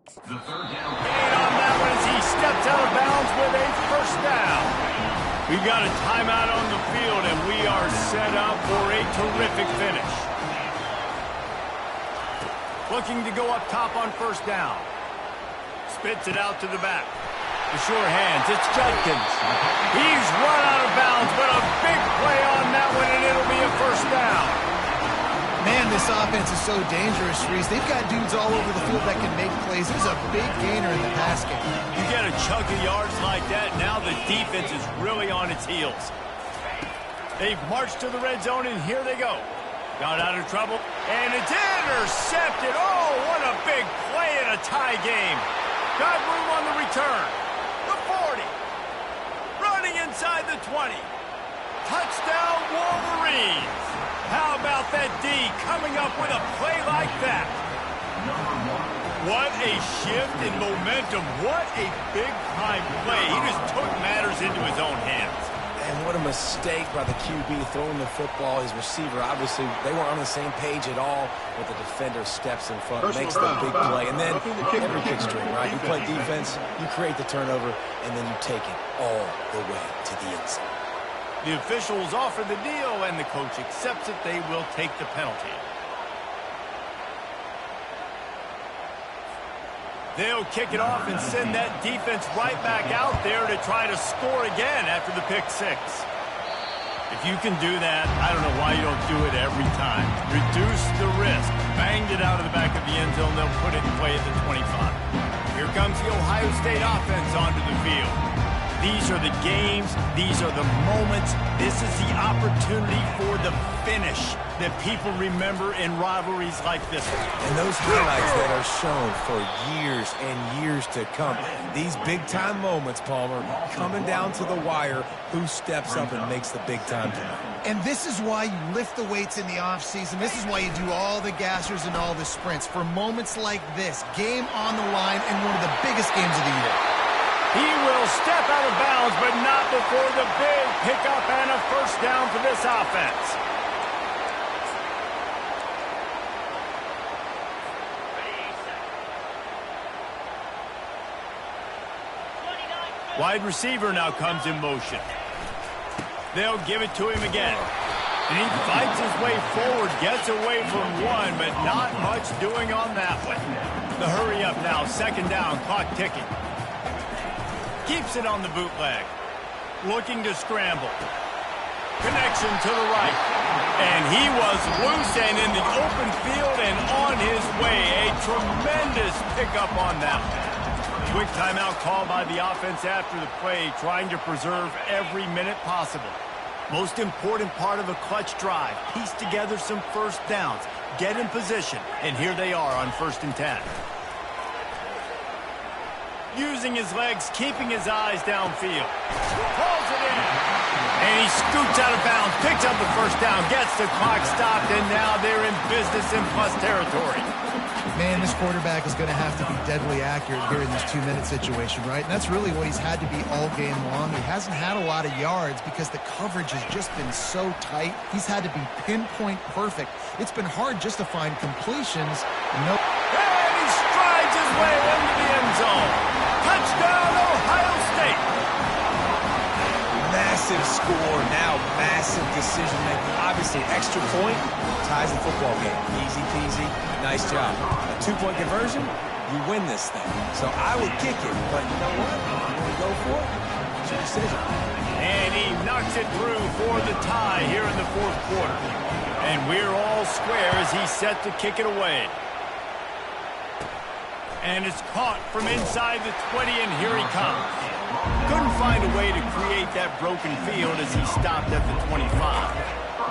Gain on that one as he steps out of bounds with a first down. We've got a timeout on the field, and we are set up for a terrific finish. Looking to go up top on first down. Spits it out to the back. The sure hands, it's Judkins. He's run out of bounds, but a big play on that one, and it'll be a first down. Man, this offense is so dangerous, Reese. They've got dudes all over the field that can make plays. He's a big gainer in the pass game. You get a chunk of yards like that, now the defense is really on its heels. They've marched to the red zone, and here they go. Got out of trouble, and it's intercepted. Oh, what a big play in a tie game. Got room on the return. The 40. Running inside the 20. Touchdown, Wolverines. How about that D coming up with a play like that? What a shift in momentum. What a big-time play. He just took matters into his own hands. And what a mistake by the QB throwing the football. His receiver, obviously, they weren't on the same page at all, but the defender steps in front, makes the big play. And then every kick string, right? You play defense, you create the turnover, and then you take it all the way to the inside. The officials offer the deal, and the coach accepts it. They will take the penalty. They'll kick it off and send that defense right back out there to try to score again after the pick six. If you can do that, I don't know why you don't do it every time. Reduce the risk. Banged it out of the back of the end zone. They'll put it in play at the 25. Here comes the Ohio State offense onto the field. These are the games. These are the moments. This is the opportunity for the finish that people remember in rivalries like this one. And those highlights that are shown for years and years to come. These big-time moments, Palmer, coming down to the wire, who steps up and makes the big time tonight. And this is why you lift the weights in the offseason. This is why you do all the gassers and all the sprints. For moments like this, game on the line and one of the biggest games of the year. He will step out of bounds, but not before the big pickup and a first down for this offense. Wide receiver now comes in motion. They'll give it to him again. And he fights his way forward, gets away from one, but not much doing on that one. The hurry up now, second down, clock ticking. Keeps it on the bootleg. Looking to scramble. Connection to the right. And he was loose and in the open field and on his way. A tremendous pickup on that one. Quick timeout called by the offense after the play, trying to preserve every minute possible. Most important part of a clutch drive. Piece together some first downs. Get in position. And here they are on 1st and 10. Using his legs, keeping his eyes downfield. Pulls it in. And he scoots out of bounds, picks up the first down, gets the clock stopped, and now they're in business in plus territory. Man, this quarterback is going to have to be deadly accurate here in this 2-minute situation, right? And that's really what he's had to be all game long. He hasn't had a lot of yards because the coverage has just been so tight. He's had to be pinpoint perfect. It's been hard just to find completions. And he strides his way into the end zone. Touchdown, Ohio State. Massive score, now massive decision-making. Obviously, extra point ties the football game. Easy peasy, nice job. A 2-point conversion, you win this thing. So I would kick it, but you know what? I'm going to go for it. It's your decision. And he knocks it through for the tie here in the 4th quarter. And we're all square as he's set to kick it away. And it's caught from inside the 20, and here he comes. Couldn't find a way to create that broken field as he stopped at the 25.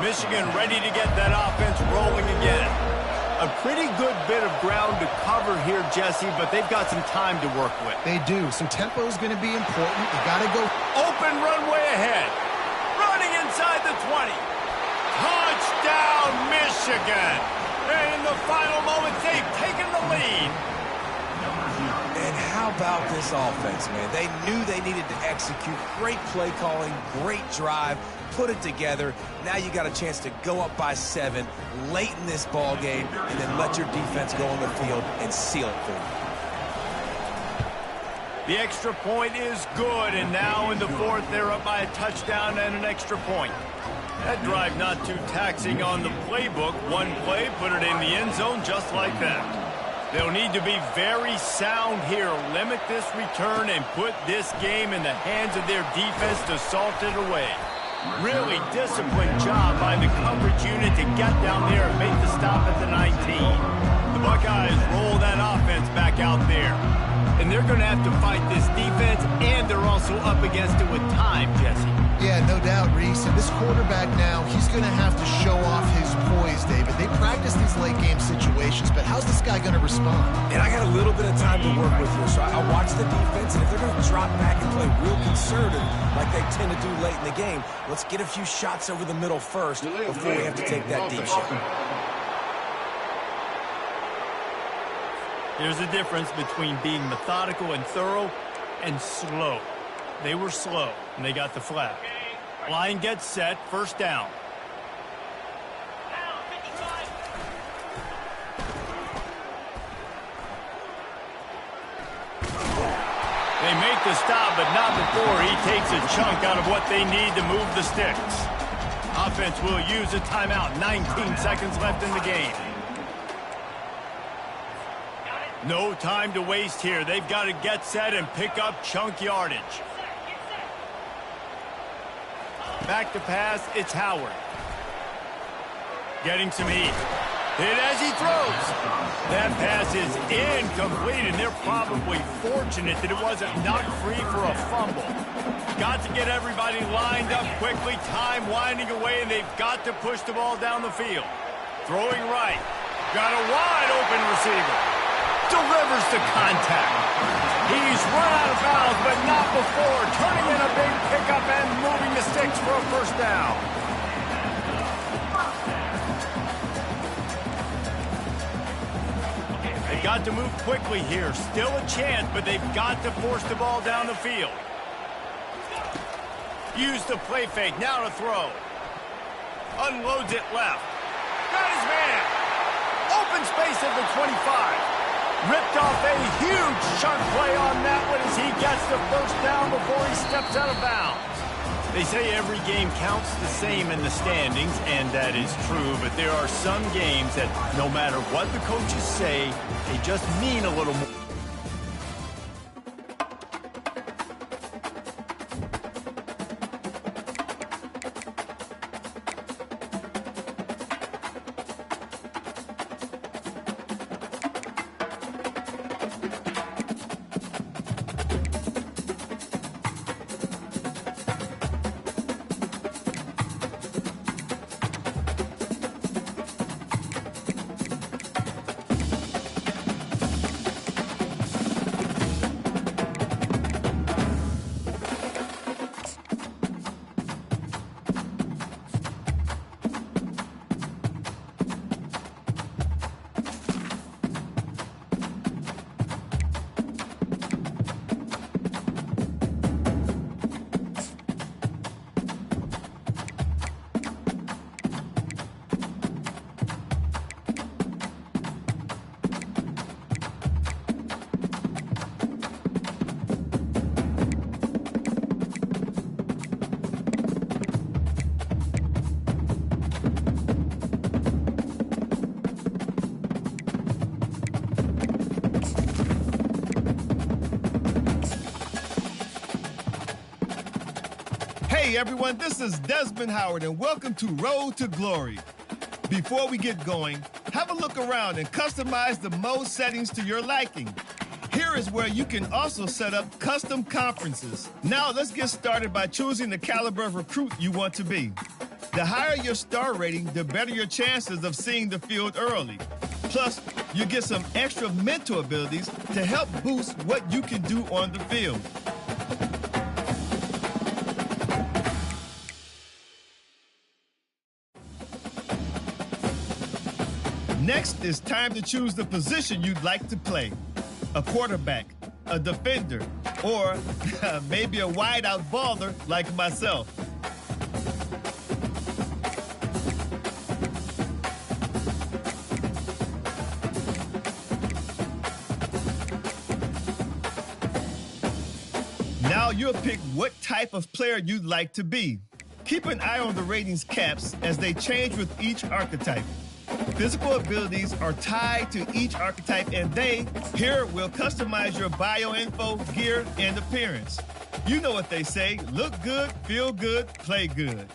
Michigan ready to get that offense rolling again. A pretty good bit of ground to cover here, Jesse, but they've got some time to work with. They do, so tempo is going to be important. You got to go. Open runway ahead. Running inside the 20. Touchdown, Michigan. And in the final moments, they've taken the lead. And how about this offense, man? They knew they needed to execute. Great play calling, great drive, put it together. Now you got a chance to go up by 7 late in this ball game and then let your defense go on the field and seal it for you. The extra point is good, and now in the fourth, they're up by a touchdown and an extra point. That drive not too taxing on the playbook. One play, put it in the end zone just like that. They'll need to be very sound here, limit this return, and put this game in the hands of their defense to salt it away. Really disciplined job by the coverage unit to get down there and make the stop at the 19. The Buckeyes roll that offense back out there. And they're going to have to fight this defense, and they're also up against it with time, Jesse. Yeah, no doubt, Reese. And this quarterback now, he's going to have to show off his poise, David. They practice these late-game situations, but how's this guy going to respond? And I got a little bit of time to work with here, so I watch the defense, and if they're going to drop back and play real conservative like they tend to do late in the game, let's get a few shots over the middle first before we have to take that deep shot. There's a difference between being methodical and thorough and slow. They were slow, and they got the flag. Line gets set, first down. They make the stop, but not before he takes a chunk out of what they need to move the sticks. Offense will use a timeout. 19 seconds left in the game. No time to waste here. They've got to get set and pick up chunk yardage. Back to pass, it's Howard. Getting some heat. Hit as he throws. That pass is incomplete, and they're probably fortunate that it wasn't knocked free for a fumble. Got to get everybody lined up quickly. Time winding away, and they've got to push the ball down the field. Throwing right. Got a wide open receiver. Delivers the contact. He's run out of bounds, but not before. Turning in a big pickup and moving the sticks for a first down. They've got to move quickly here. Still a chance, but they've got to force the ball down the field. Use the play fake. Now to throw. Unloads it left. Got his man. Open space at the 25. Ripped off a huge chunk play on that one as he gets the first down before he steps out of bounds. They say every game counts the same in the standings, and that is true, but there are some games that no matter what the coaches say, they just mean a little more. Hey everyone, this is Desmond Howard and welcome to Road to Glory. Before we get going, have a look around and customize the mode settings to your liking. Here is where you can also set up custom conferences. Now let's get started by choosing the caliber of recruit you want to be. The higher your star rating, the better your chances of seeing the field early. Plus, you get some extra mental abilities to help boost what you can do on the field. Next, it's time to choose the position you'd like to play. A quarterback, a defender, or maybe a wide-out baller like myself. Now you'll pick what type of player you'd like to be. Keep an eye on the ratings caps as they change with each archetype. Physical abilities are tied to each archetype, and they, here, will customize your bio-info, gear, and appearance. You know what they say, look good, feel good, play good.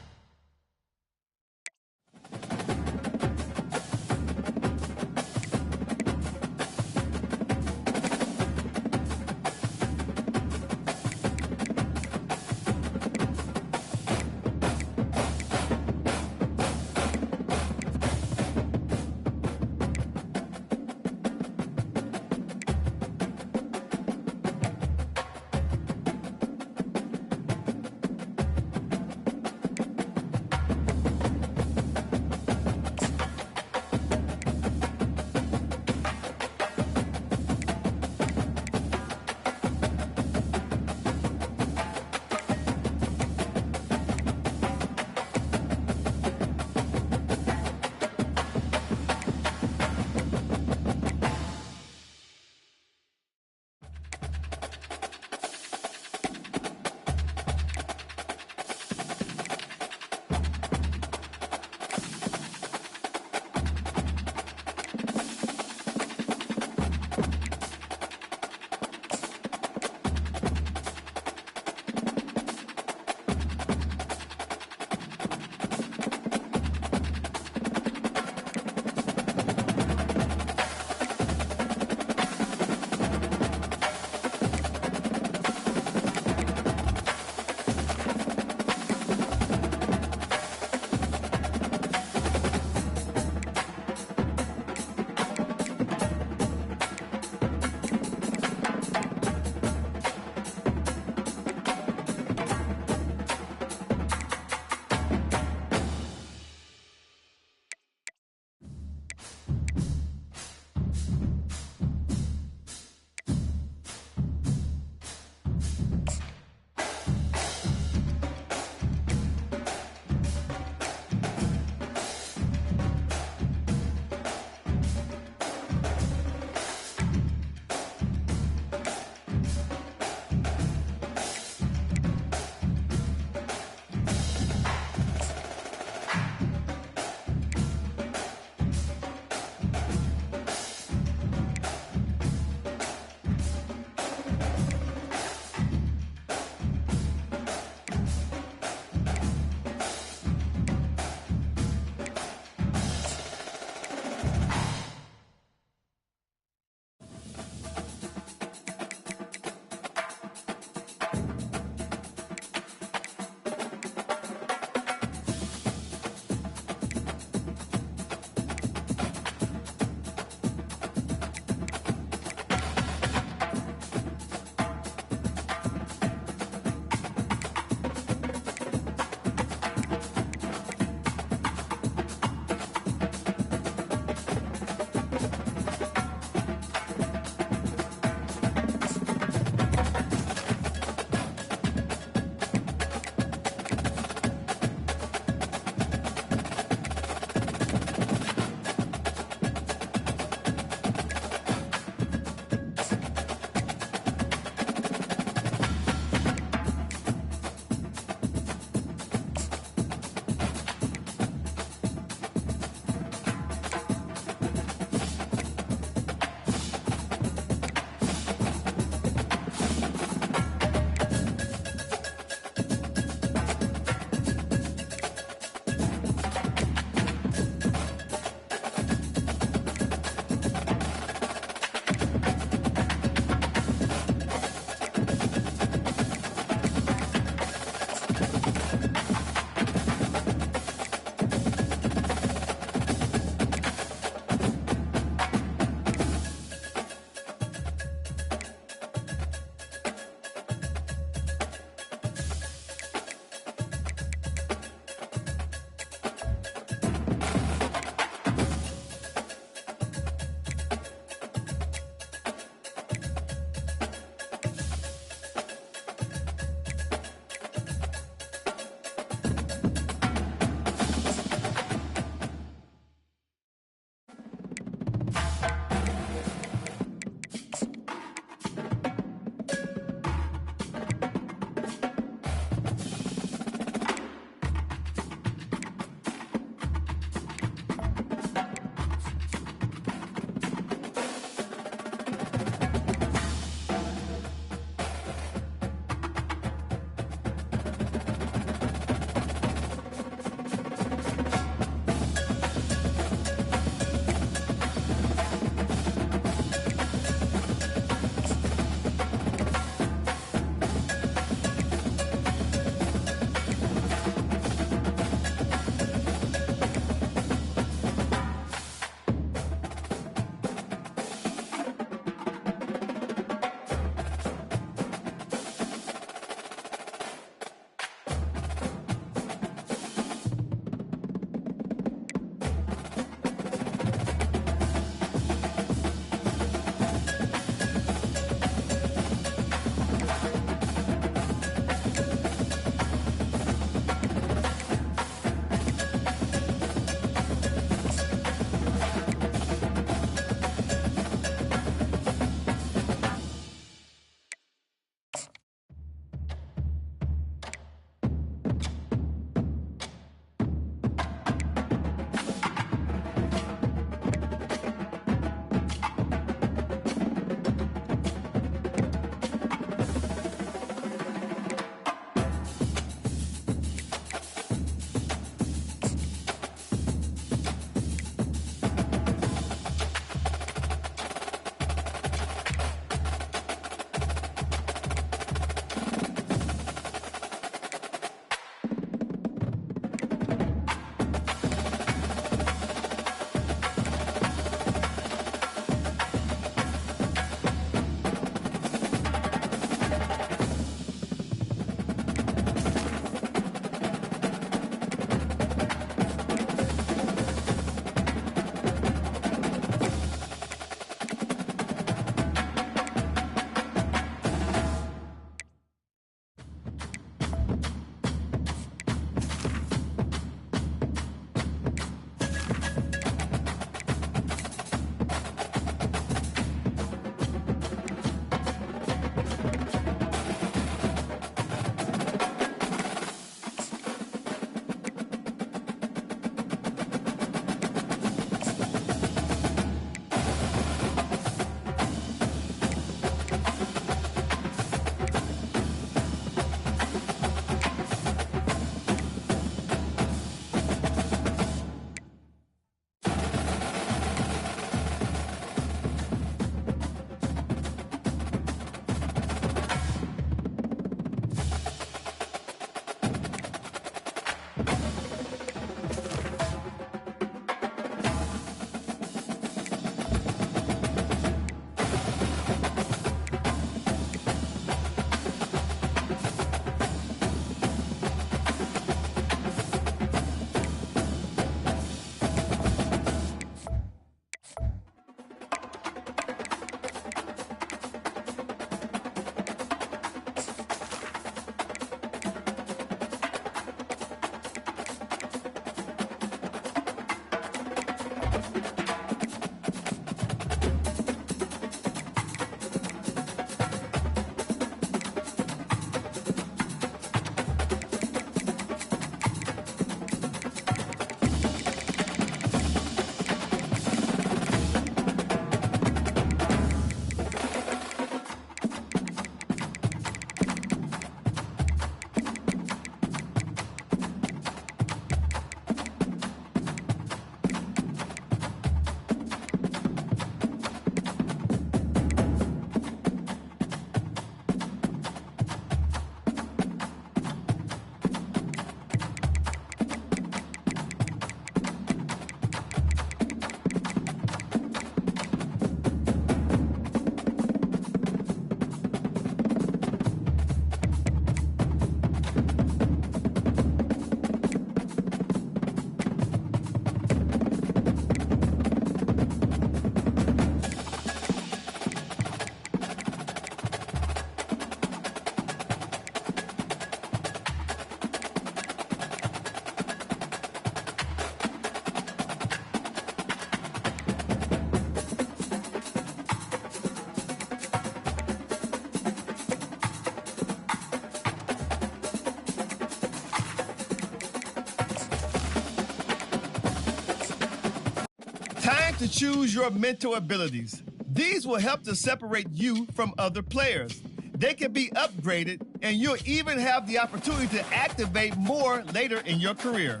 to choose your mental abilities. These will help to separate you from other players. They can be upgraded, and you'll even have the opportunity to activate more later in your career.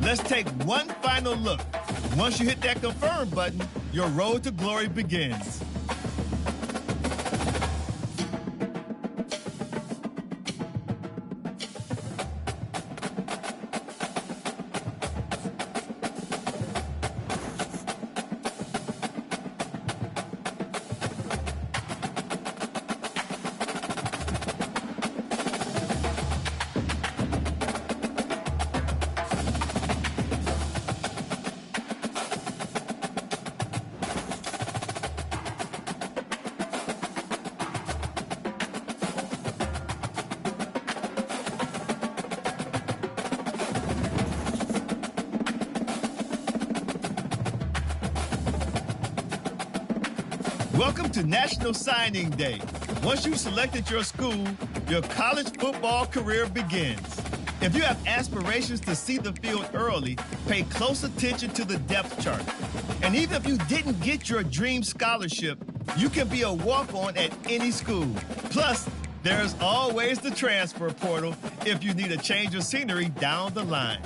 Let's take one final look. Once you hit that confirm button, your road to glory begins. Welcome to National Signing Day. Once you've selected your school, your college football career begins. If you have aspirations to see the field early, pay close attention to the depth chart. And even if you didn't get your dream scholarship, you can be a walk-on at any school. Plus, there's always the transfer portal if you need a change of scenery down the line.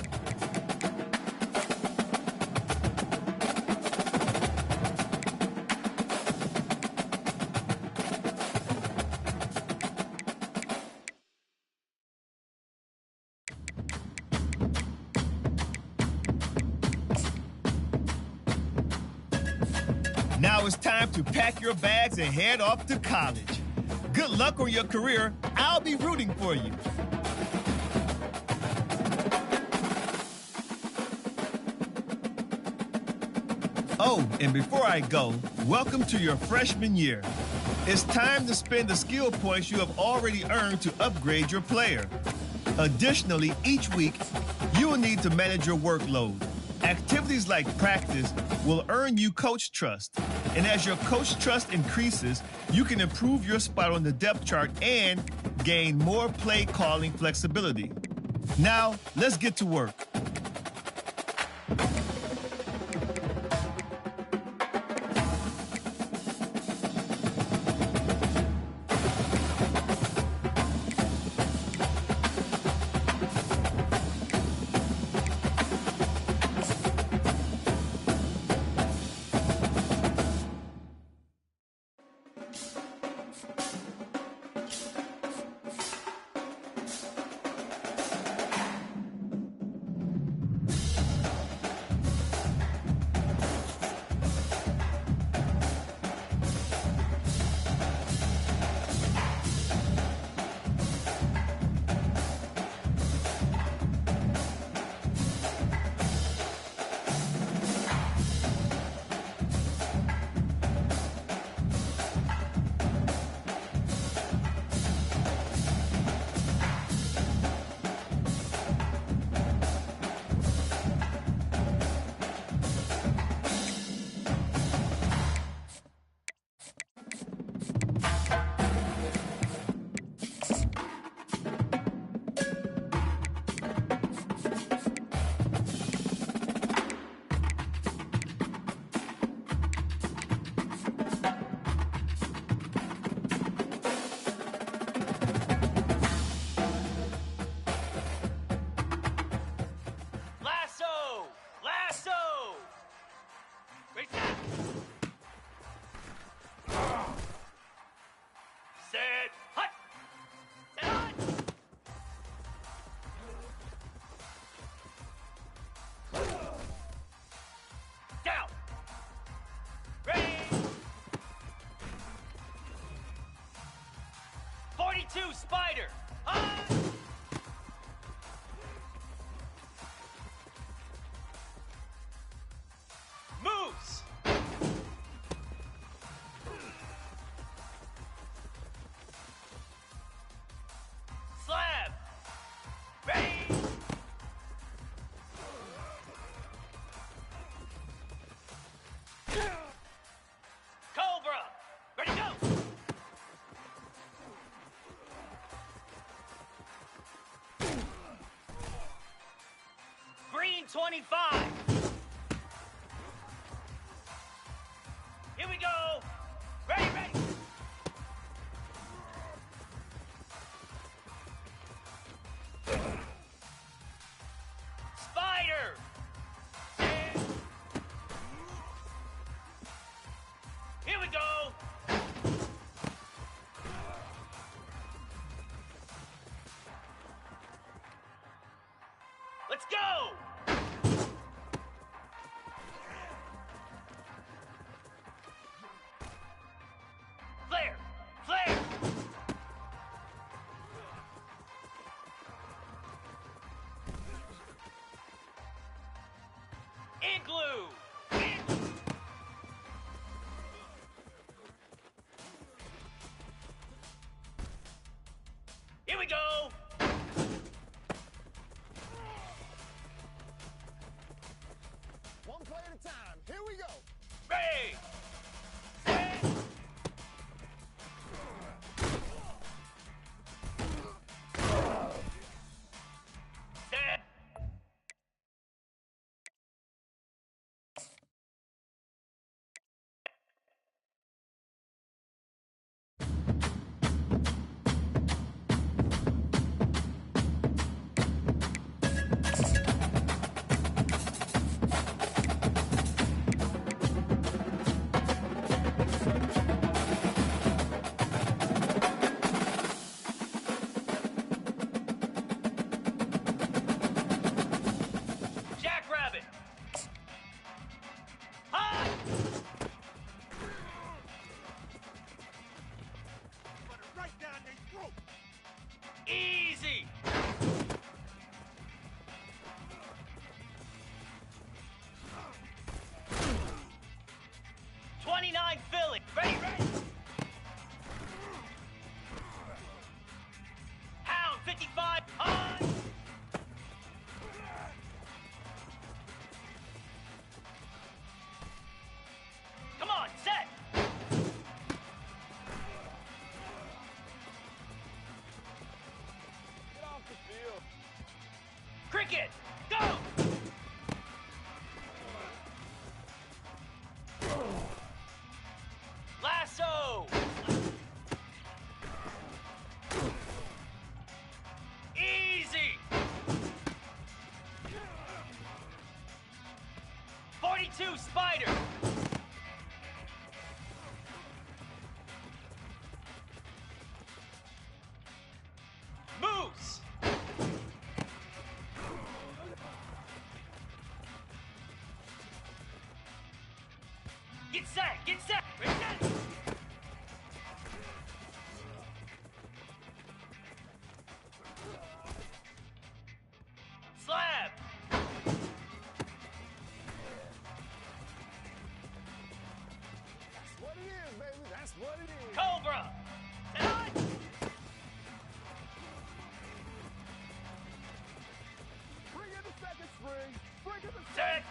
Now it's time to pack your bags and head off to college. Good luck on your career. I'll be rooting for you. Oh, and before I go, welcome to your freshman year. It's time to spend the skill points you have already earned to upgrade your player. Additionally, each week, you will need to manage your workload. Activities like practice will earn you coach trust. And as your coach trust increases, you can improve your spot on the depth chart and gain more play calling flexibility. Now, let's get to work. Spider! Moves! 25. Here we go. Ready, ready. Spider. Here we go. Let's go. Flare! Flare! Igloo! Here we go! One play at a time. Here we go. Ready! Set! Set! Jackrabbit! High! Right down their throat. Easy! '29 Philly! Ready, ready! Hound 55 high! Come on, set! Get off the field. Cricket, go! Lasso! Easy! 42 Spider! Moose! Get set! Get set! Ready, set! Slab! That's what it is, baby. That's what it is. Cobra! Set! Bring in the second spring. Bring in the Set!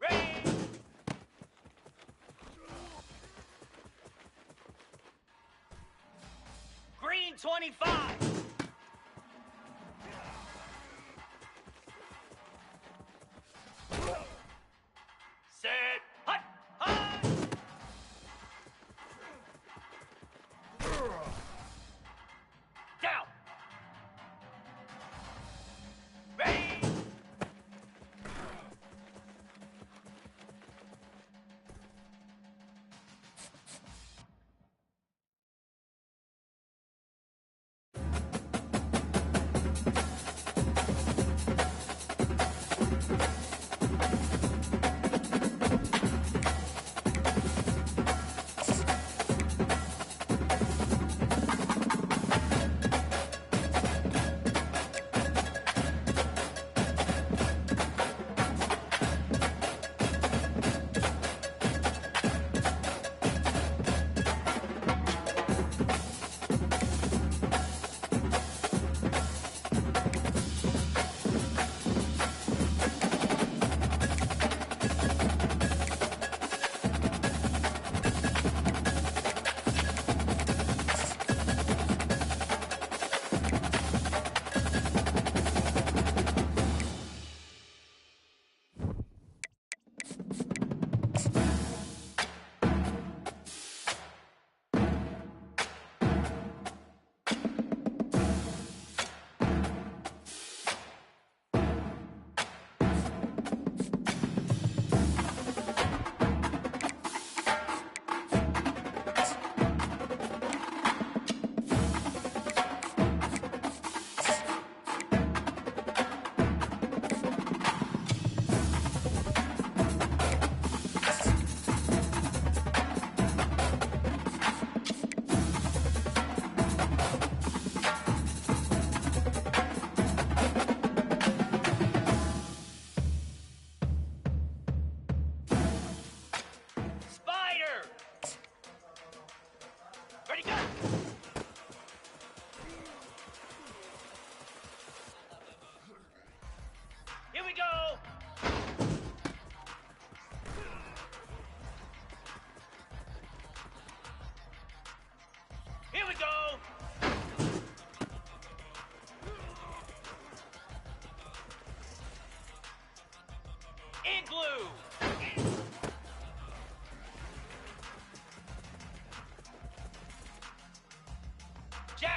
Ready! Green 25! Set! Hut! Hut! Down! Ready!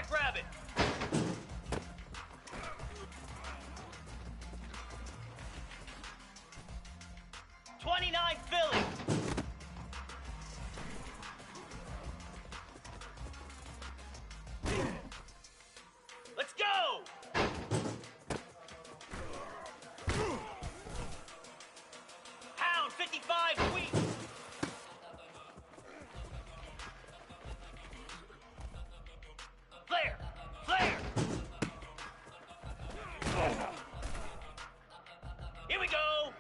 Jackrabbit. 29 Philly. Let's go. Pound 55 Wheat. Flare. Flare. Here we go.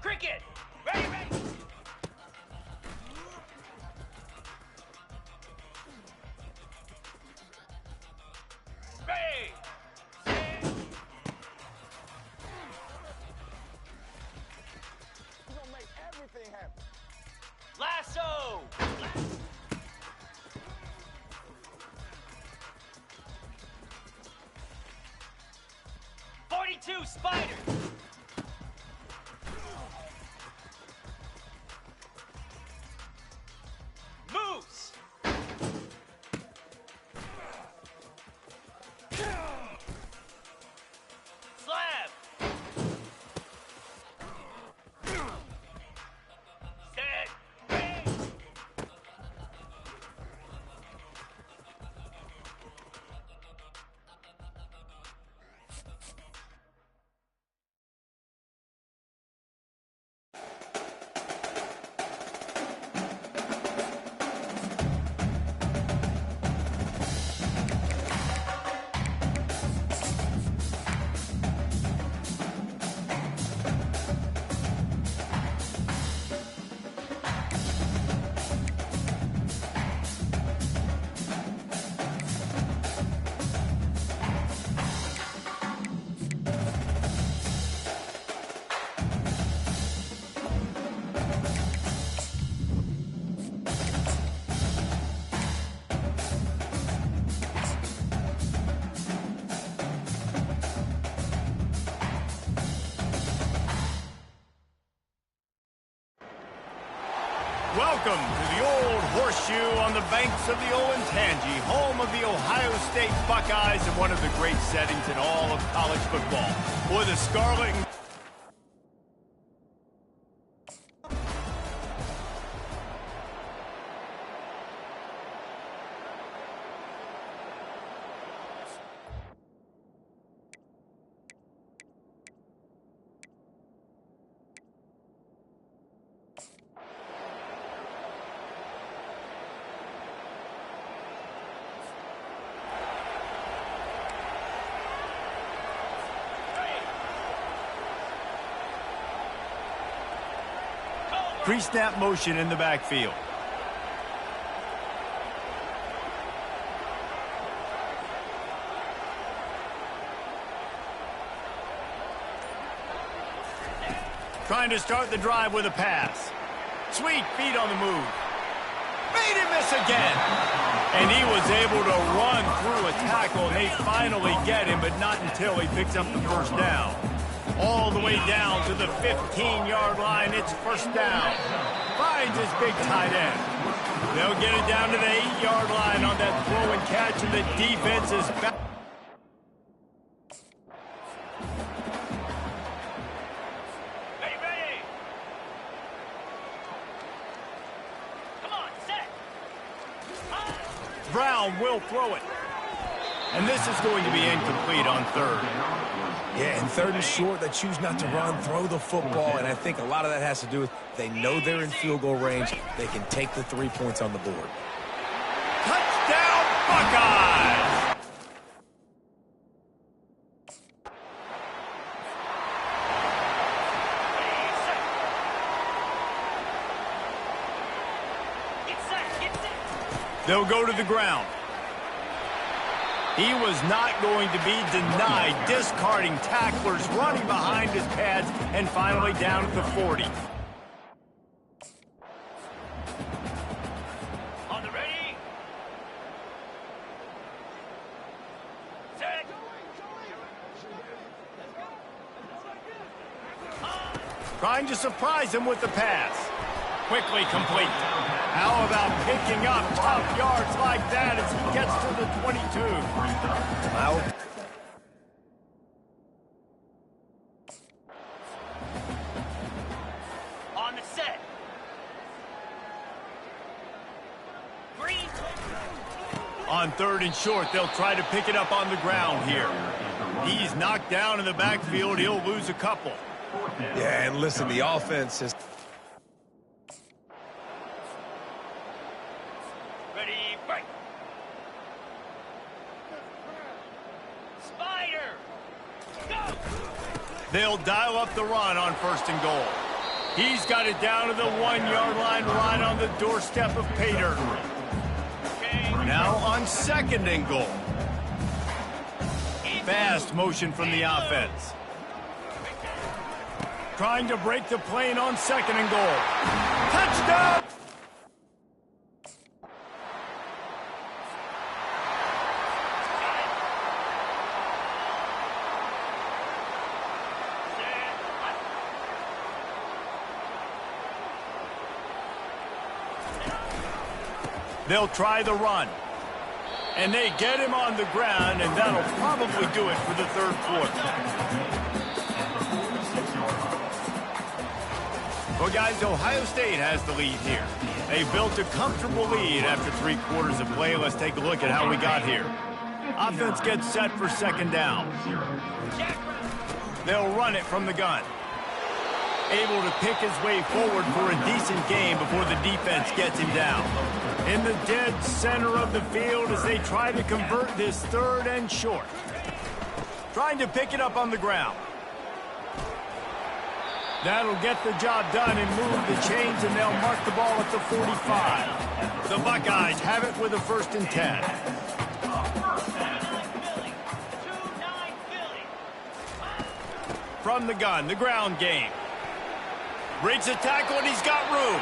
Cricket. Ready, ready. Ready. Set. We're gonna make everything happen. Lasso. 42 Spider. Moose. Slab. Set. Ready. Welcome to the old horseshoe on the banks of the old Ncaa, home of the Ohio State Buckeyes and one of the great settings in all of college football. For the Scarlet and pre-snap motion in the backfield. Trying to start the drive with a pass. Sweet feet on the move. Made him miss again. And he was able to run through a tackle, and they finally get him, but not until he picks up the first down. All the way down to the 15-yard line. It's first down. Finds his big tight end. They'll get it down to the 8-yard line on that throw and catch, and the defense is back. Ready, ready. Come on, set. Brown will throw it. And this is going to be incomplete on third. Yeah, and third and short, they choose not to run, throw the football, and I think a lot of that has to do with they know they're in field goal range. They can take the 3 points on the board. Touchdown, Buckeyes! Get set, get set. They'll go to the ground. He was not going to be denied, discarding tacklers, running behind his pads, and finally down at the 40. On the ready. Set. Trying to surprise him with the pass. Quickly complete. How about picking up top yards like that as he gets to the 22? Out. On the set. Green. On 3rd and short, they'll try to pick it up on the ground here. He's knocked down in the backfield. He'll lose a couple. Yeah, and listen, the offense is... Ready, break. Spider. Go. They'll dial up the run on 1st and goal. He's got it down to the 1-yard line right on the doorstep of pay dirt. Now on 2nd and goal. Fast motion from the offense. Trying to break the plane on 2nd and goal. Touchdown! They'll try the run. And they get him on the ground, and that'll probably do it for the 3rd quarter. Well, guys, Ohio State has the lead here. They built a comfortable lead after 3 quarters of play. Let's take a look at how we got here. Offense gets set for 2nd down. They'll run it from the gun. Able to pick his way forward for a decent game before the defense gets him down. In the dead center of the field as they try to convert this 3rd and short. Trying to pick it up on the ground. That'll get the job done and move the chains, and they'll mark the ball at the 45. The Buckeyes have it with a 1st and 10. From the gun, the ground game. Breaks a tackle, and he's got room.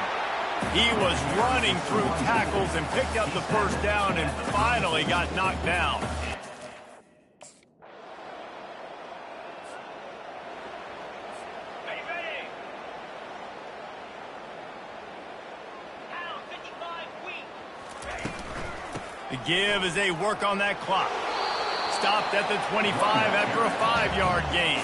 He was running through tackles and picked up the 1st down and finally got knocked down. Ready. Down, 55 weak. The give as they work on that clock. Stopped at the 25 after a 5-yard gain.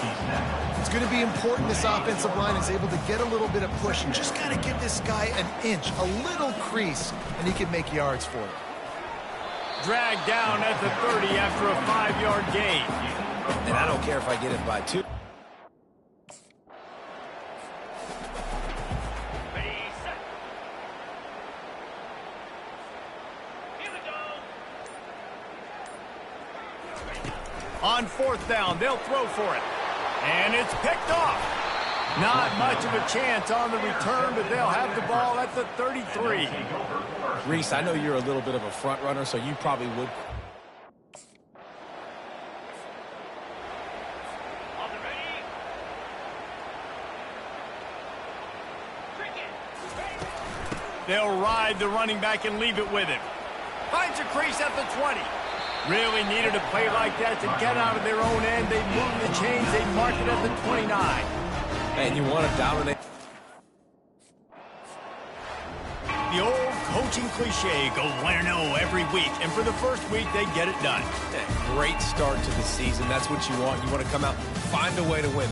It's going to be important this offensive line is able to get a little bit of push and just got to give this guy an inch, a little crease, and he can make yards for it. Dragged down at the 30 after a 5-yard gain. And I don't care if I get it by 2. Ready, set. Here we go. On 4th down, they'll throw for it. And it's picked off. Not much of a chance on the return, but they'll have the ball at the 33. Reese, I know you're a little bit of a front runner, so you probably would. On the ready. Cricket. They'll ride the running back and leave it with him. Finds a crease at the 20. Really needed a play like that to get out of their own end. They move the chains. They mark it at the 29. And you want to dominate. The old coaching cliche, go win or no every week. And for the 1st week, they get it done. Great start to the season. That's what you want. You want to come out, find a way to win.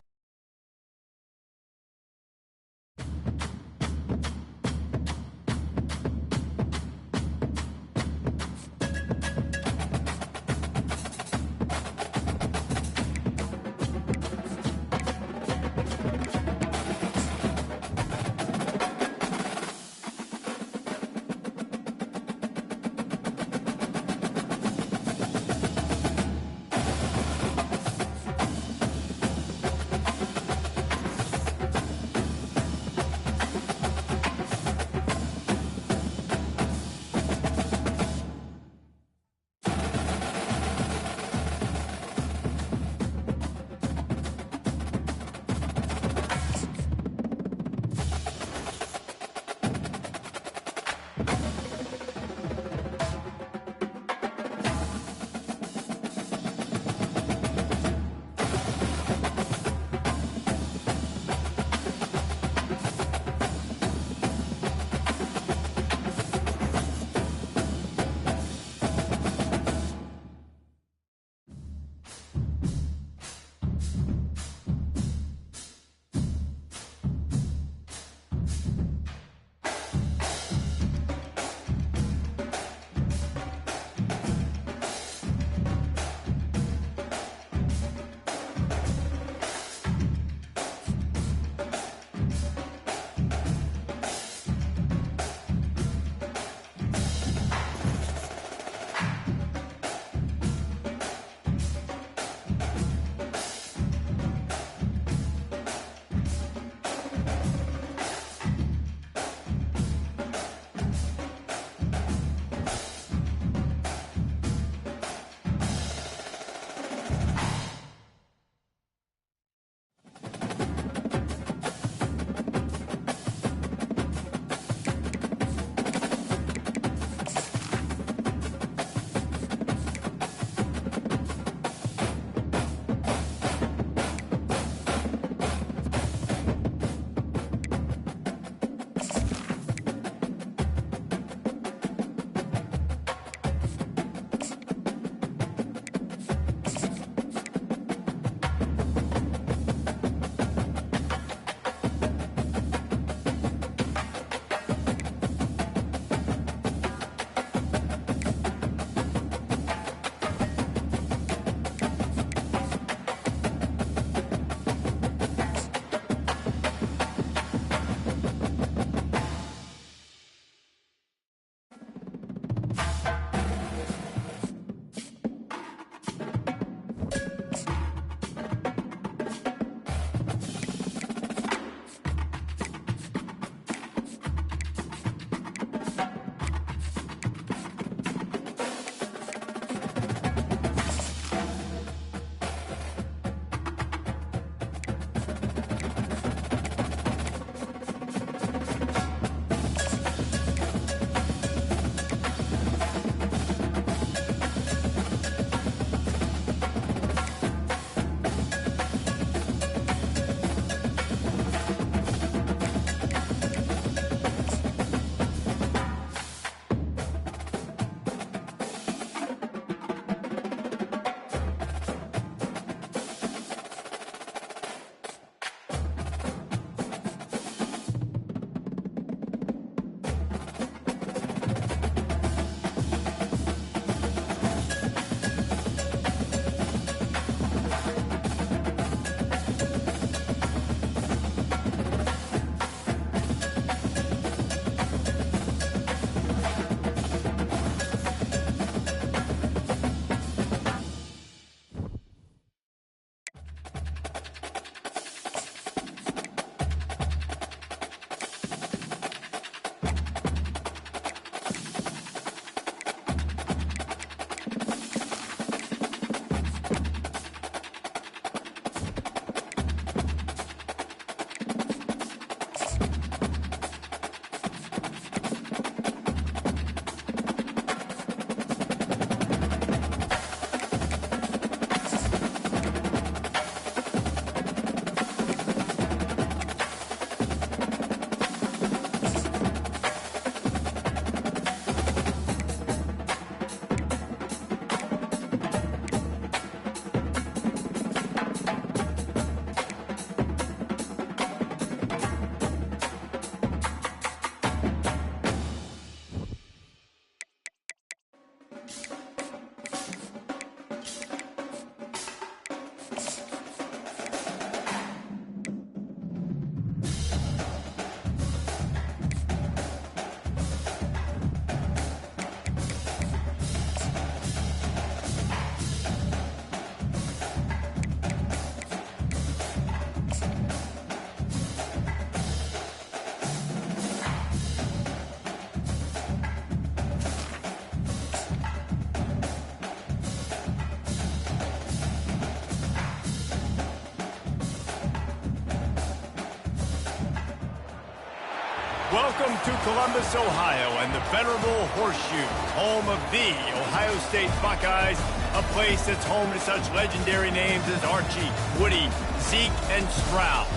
Welcome to Columbus, Ohio, and the venerable Horseshoe, home of the Ohio State Buckeyes, a place that's home to such legendary names as Archie, Woody, Zeke, and Stroud.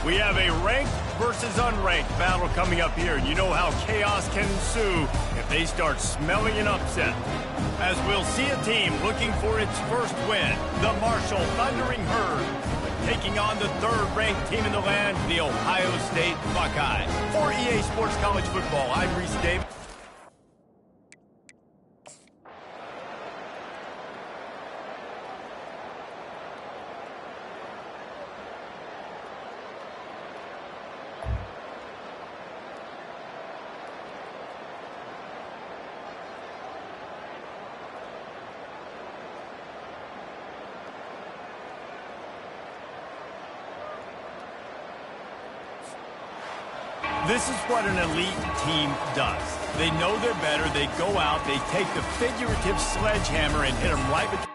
We have a ranked versus unranked battle coming up here. You know how chaos can ensue if they start smelling an upset. As we'll see a team looking for its first win, the Marshall Thundering Herd, taking on the third-ranked team in the land, the Ohio State Buckeyes. For EA Sports College Football, I'm Reese Davis. This is what an elite team does. They know they're better. They go out. They take the figurative sledgehammer and hit them right between.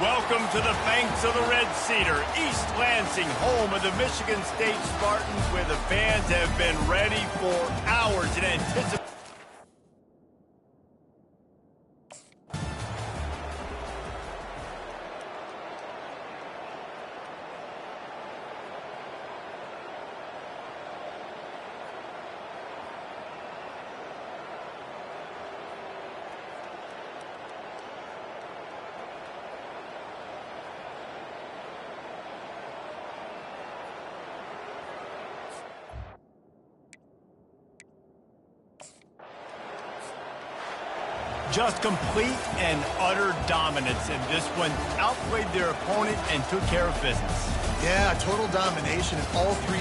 Welcome to the banks of the Red Cedar, East Lansing, home of the Michigan State Spartans, where the fans have been ready for hours in anticipation. Just complete and utter dominance in this one. Outplayed their opponent and took care of business. Yeah, total domination in all three.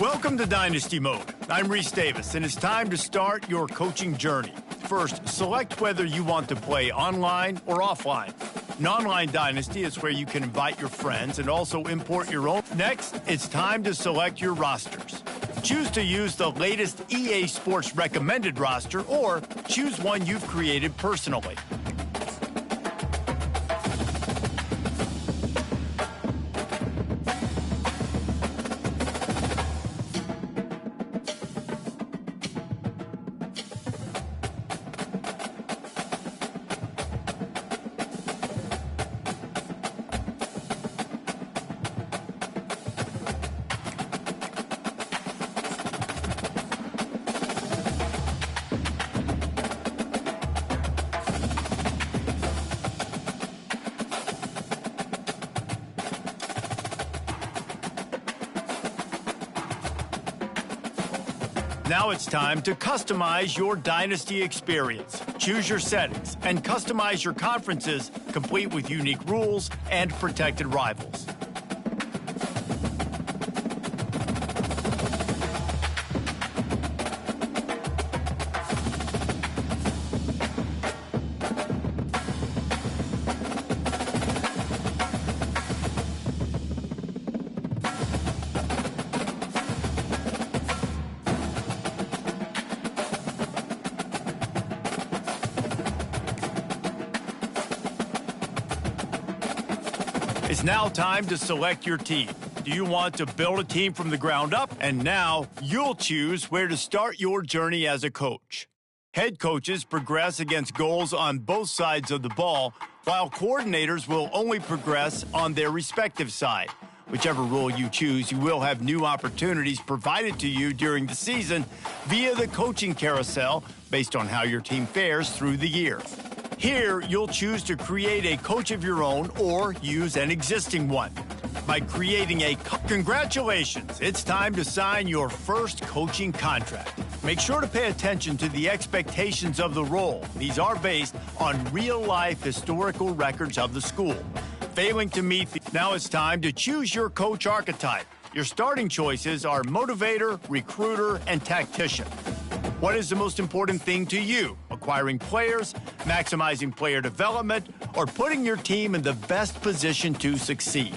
Welcome to Dynasty Mode. I'm Reese Davis, and it's time to start your coaching journey. First, select whether you want to play online or offline. An online Dynasty is where you can invite your friends and also import your own. Next, it's time to select your rosters. Choose to use the latest EA Sports recommended roster or choose one you've created personally. Now it's time to customize your Dynasty experience. Choose your settings and customize your conferences, complete with unique rules and protected rivals. It's now time to select your team. Do you want to build a team from the ground up? And now you'll choose where to start your journey as a coach. Head coaches progress against goals on both sides of the ball, while coordinators will only progress on their respective side. Whichever role you choose, you will have new opportunities provided to you during the season via the coaching carousel based on how your team fares through the year. Here, you'll choose to create a coach of your own or use an existing one. By creating congratulations, it's time to sign your first coaching contract. Make sure to pay attention to the expectations of the role. These are based on real-life historical records of the school. Failing to meet now it's time to choose your coach archetype. Your starting choices are motivator, recruiter, and tactician. What is the most important thing to you? Acquiring players, maximizing player development, or putting your team in the best position to succeed?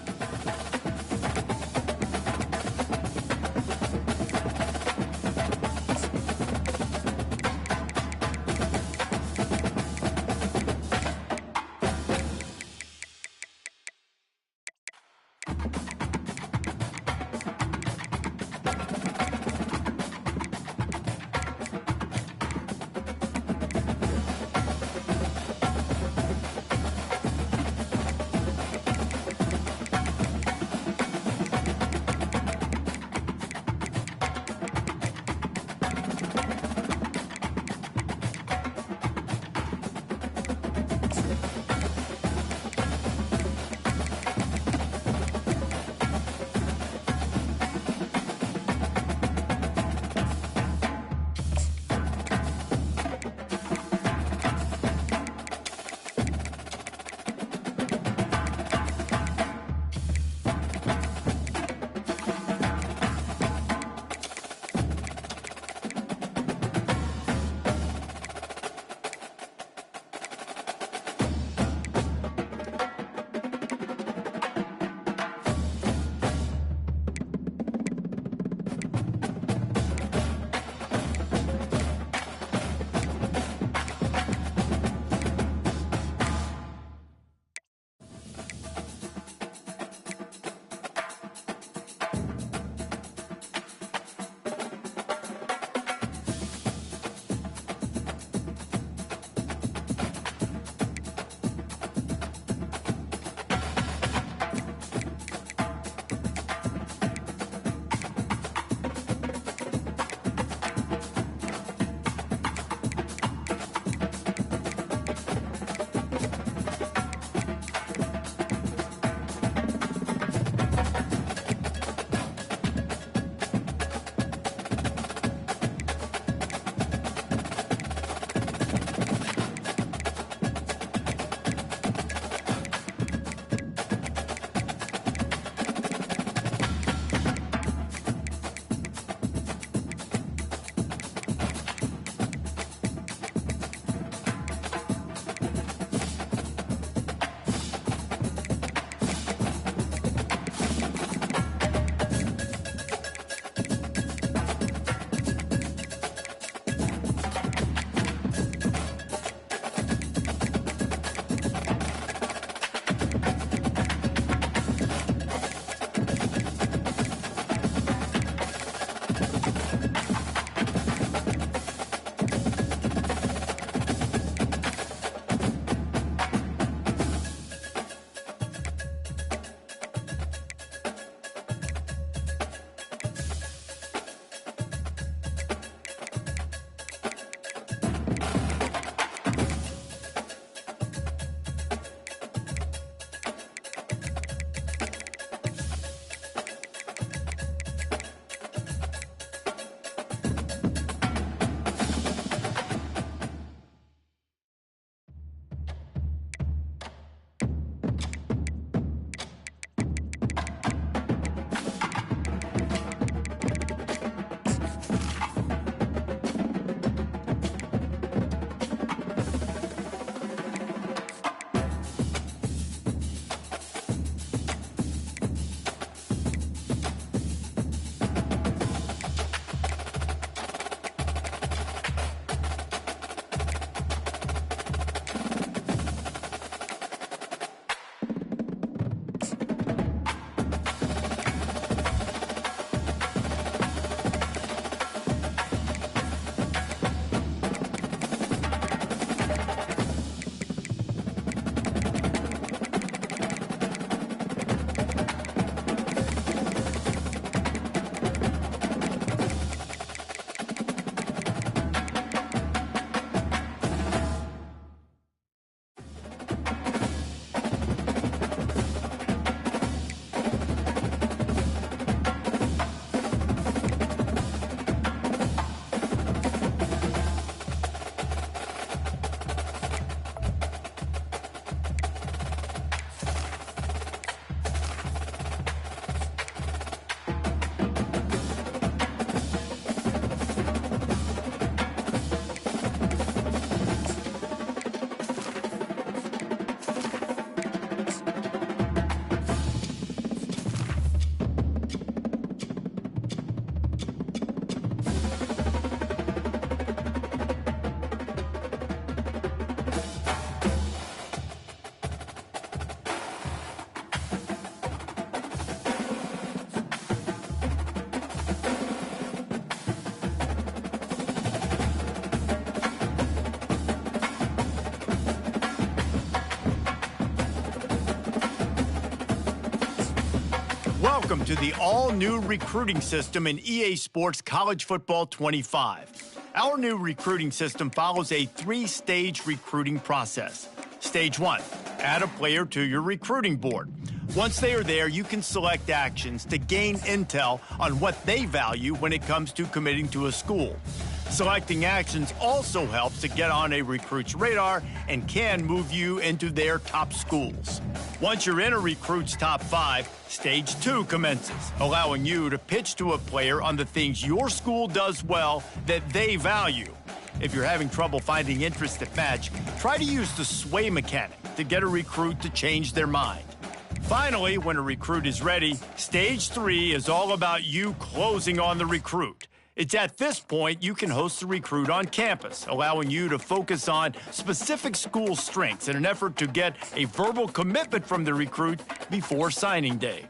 Welcome to the all-new recruiting system in EA Sports College Football 25. Our new recruiting system follows a 3-stage recruiting process. Stage 1, add a player to your recruiting board. Once they are there, you can select actions to gain intel on what they value when it comes to committing to a school. Selecting actions also helps to get on a recruit's radar and can move you into their top schools. Once you're in a recruit's top 5, Stage 2 commences, allowing you to pitch to a player on the things your school does well that they value. If you're having trouble finding interest that match, try to use the sway mechanic to get a recruit to change their mind. Finally, when a recruit is ready, Stage 3 is all about you closing on the recruit. It's at this point you can host the recruit on campus, allowing you to focus on specific school strengths in an effort to get a verbal commitment from the recruit before signing day.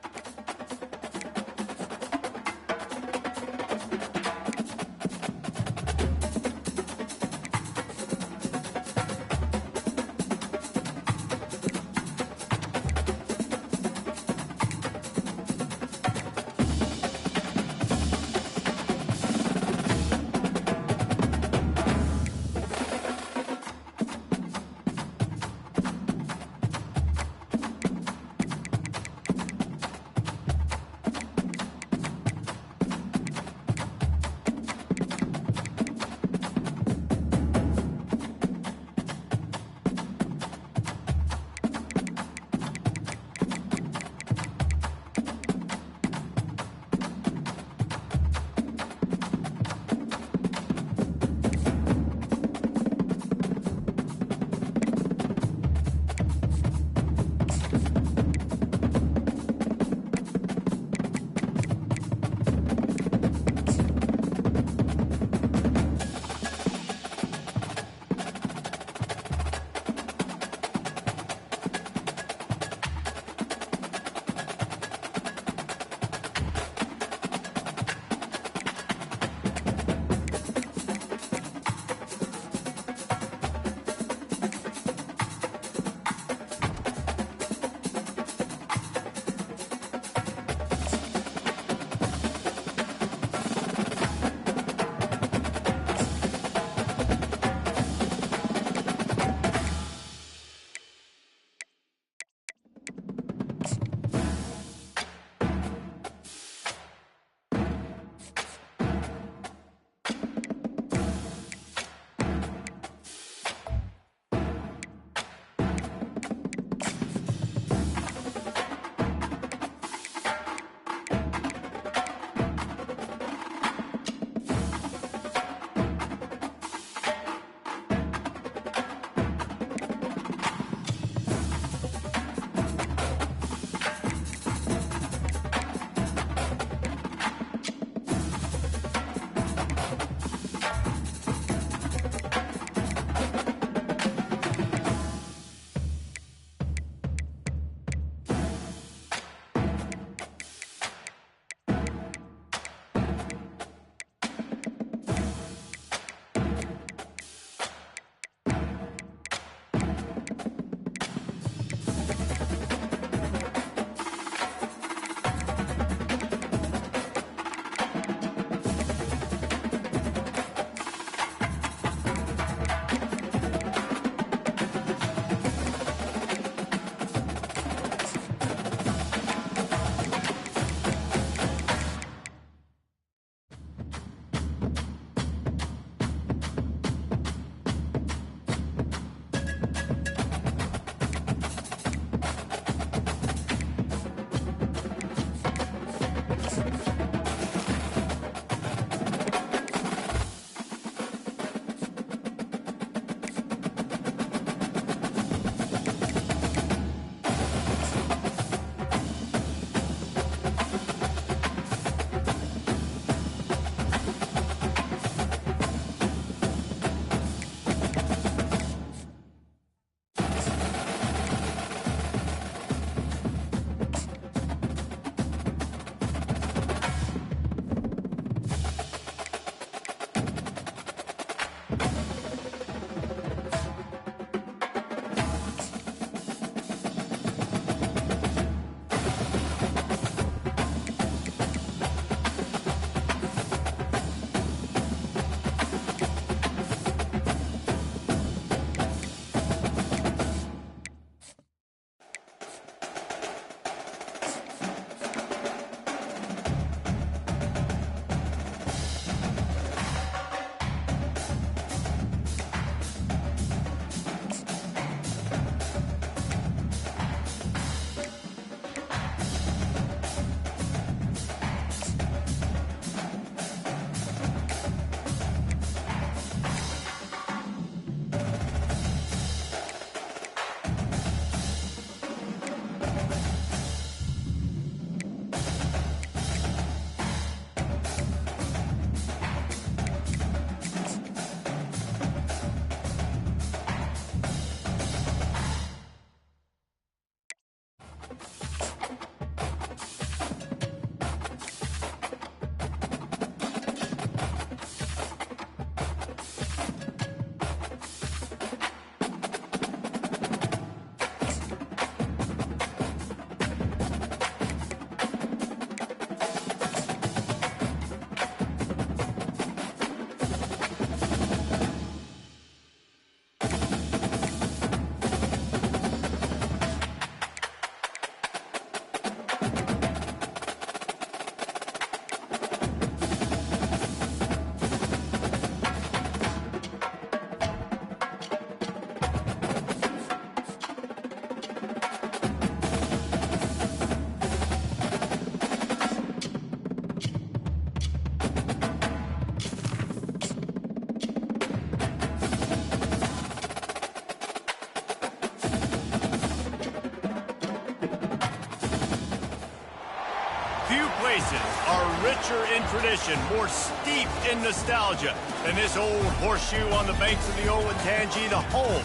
places are richer in tradition, more steeped in nostalgia than this old horseshoe on the banks of the old Ncaa, the home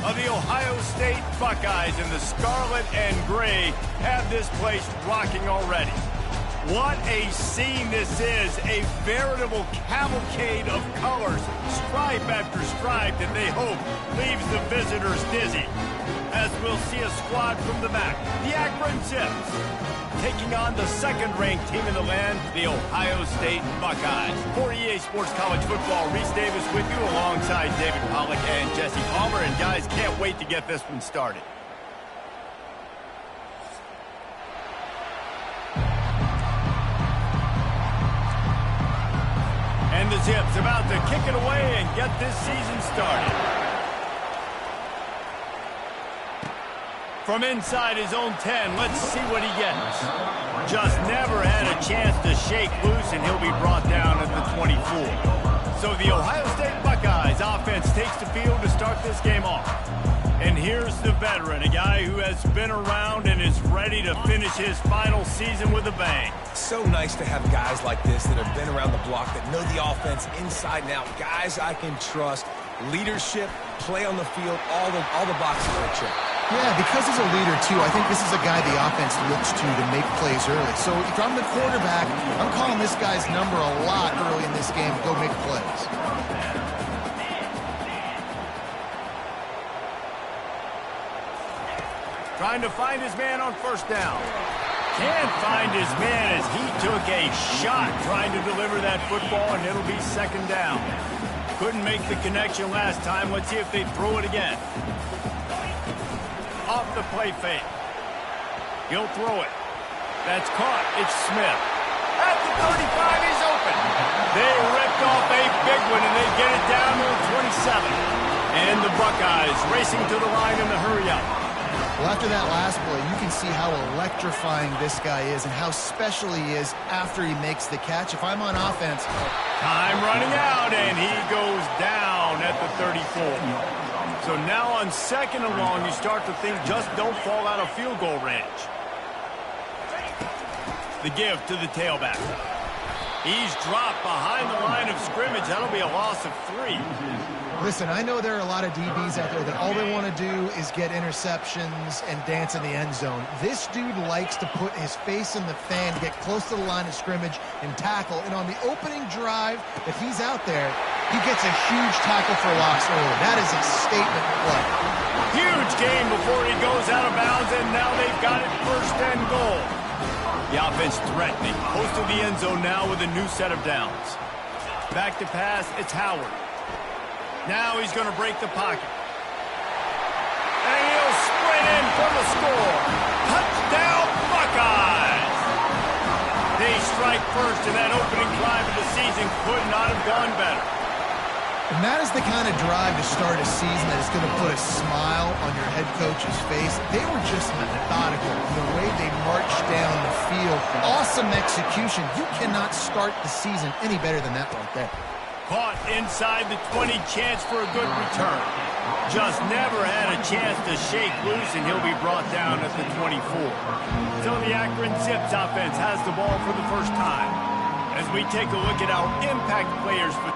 of the Ohio State Buckeyes, and the scarlet and gray have this place rocking already. What a scene this is, a veritable cavalcade of colors, stripe after stripe, that they hope leaves the visitors dizzy. As we'll see a squad from the back, the Akron Zips, taking on the second-ranked team in the land, the Ohio State Buckeyes. For EA Sports College Football, Reese Davis with you alongside David Pollack and Jesse Palmer. And guys, can't wait to get this one started. And the Zips about to kick it away and get this season started. From inside his own 10, let's see what he gets. Just never had a chance to shake loose, and he'll be brought down at the 24. So the Ohio State Buckeyes offense takes the field to start this game off. And here's the veteran, a guy who has been around and is ready to finish his final season with a bang. So nice to have guys like this that have been around the block, that know the offense inside and out. Guys I can trust. Leadership, play on the field, all the boxes are checked. Yeah, because he's a leader, too, I think this is a guy the offense looks to make plays early. So if I'm the quarterback, I'm calling this guy's number a lot early in this game to go make plays. Trying to find his man on first down. Can't find his man as he took a shot trying to deliver that football, and it'll be second down. Couldn't make the connection last time. Let's see if they throw it again. Off the play fake. He'll throw it. That's caught. It's Smith. At the 35, he's open. They ripped off a big one, and they get it down to the 27. And the Buckeyes racing to the line in the hurry up. Well, after that last play, you can see how electrifying this guy is and how special he is after he makes the catch. If I'm on offense... Time running out, and he goes down at the 34. So now on second and long, you start to think just don't fall out of field goal range. The give to the tailback. He's dropped behind the line of scrimmage. That'll be a loss of 3. Listen, I know there are a lot of DBs out there that all they want to do is get interceptions and dance in the end zone. This dude likes to put his face in the fan, get close to the line of scrimmage, and tackle. And on the opening drive that he's out there, he gets a huge tackle for loss early. That is a statement play. Huge game before he goes out of bounds, and now they've got it first and goal. The offense threatening, close to the end zone now with a new set of downs. Back to pass, it's Howard. Now he's going to break the pocket. And he'll sprint in for the score. Touchdown, Buckeyes! They strike first, and that opening drive of the season could not have gone better. And that is the kind of drive to start a season that is going to put a smile on your head coach's face. They were just methodical in the way they marched down the field. Awesome execution. You cannot start the season any better than that right there. Caught inside the 20, chance for a good return. Just never had a chance to shake loose, and he'll be brought down at the 24. So the Akron Zips offense has the ball for the first time. As we take a look at our impact players for...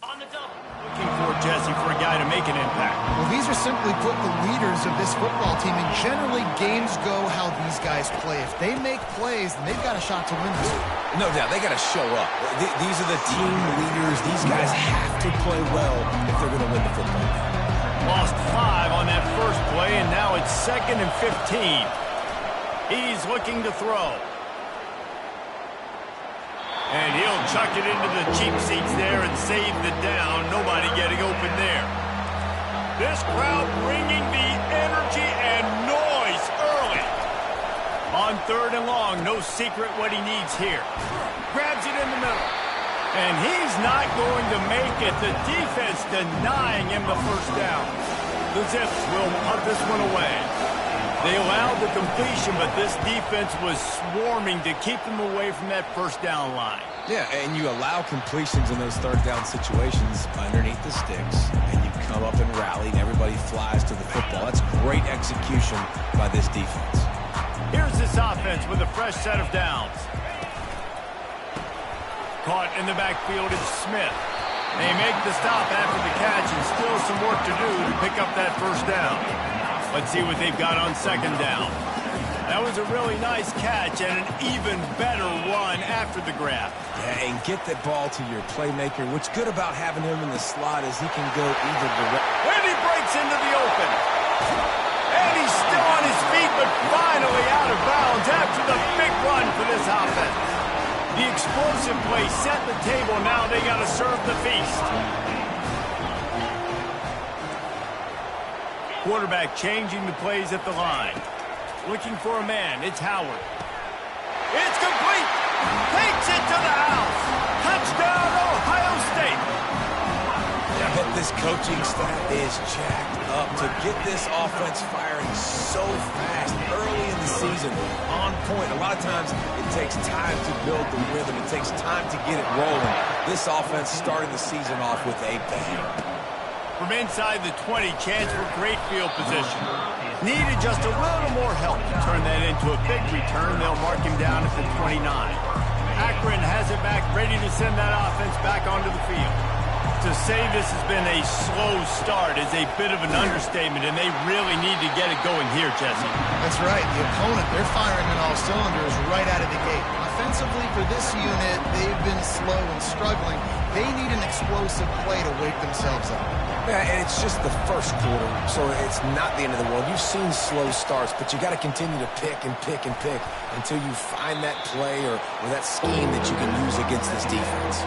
On the double. Looking for Jesse for a guy to make an impact. Well, these are simply put the leaders of this football team, and generally games go how these guys play. If they make plays, then they've got a shot to win this one. No doubt, they got to show up. These are the team leaders. These guys have to play well if they're going to win the football game. Lost 5 on that first play, and now it's 2nd and 15. He's looking to throw. And he'll chuck it into the cheap seats there and save the down. Nobody getting open there. This crowd bringing the energy and noise early. On 3rd and long, no secret what he needs here. Grabs it in the middle. And he's not going to make it. The defense denying him the first down. The Zips will punt this one away. They allowed the completion, but this defense was swarming to keep them away from that first down line. Yeah, and you allow completions in those third down situations underneath the sticks, and you come up and rally, and everybody flies to the football. That's great execution by this defense. Here's this offense with a fresh set of downs. Caught in the backfield is Smith. They make the stop after the catch and still some work to do to pick up that first down. Let's see what they've got on second down. That was a really nice catch and an even better run after the grab. Yeah, and get the ball to your playmaker. What's good about having him in the slot is he can go either direction. And he breaks into the open. And he's still on his feet, but finally out of bounds after the big run for this offense. The explosive play set the table. Now they got to serve the feast. Quarterback changing the plays at the line. Looking for a man. It's Howard. It's complete. Takes it to the house. Touchdown, Ohio State. Yeah, but this coaching staff is jacked up to get this offense firing so fast early in the season. On point. A lot of times it takes time to build the rhythm. It takes time to get it rolling. This offense starting the season off with a bang. From inside the 20, chance for great field position. Needed just a little more help to turn that into a big return. They'll mark him down at the 29. Akron has it back, ready to send that offense back onto the field. To say this has been a slow start is a bit of an understatement, and they really need to get it going here, Jesse. That's right. The opponent, they're firing on all cylinders right out of the gate. Offensively, for this unit, they've been slow and struggling. They need an explosive play to wake themselves up. Yeah, and it's just the first quarter, so it's not the end of the world. You've seen slow starts, but you got to continue to pick and pick and pick until you find that play or that scheme that you can use against this defense.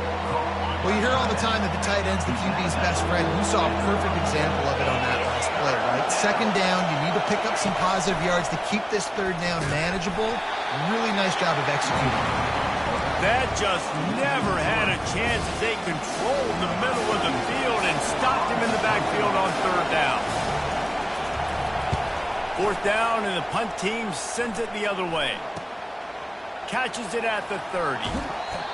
Well, you hear all the time that the tight end's the QB's best friend. You saw a perfect example of it on that last play, right? Second down, you need to pick up some positive yards to keep this third down manageable. Really nice job of executing. That just never had a chance as they controlled the middle of the field and stopped him in the backfield on third down. Fourth down, and the punt team sends it the other way. Catches it at the 30.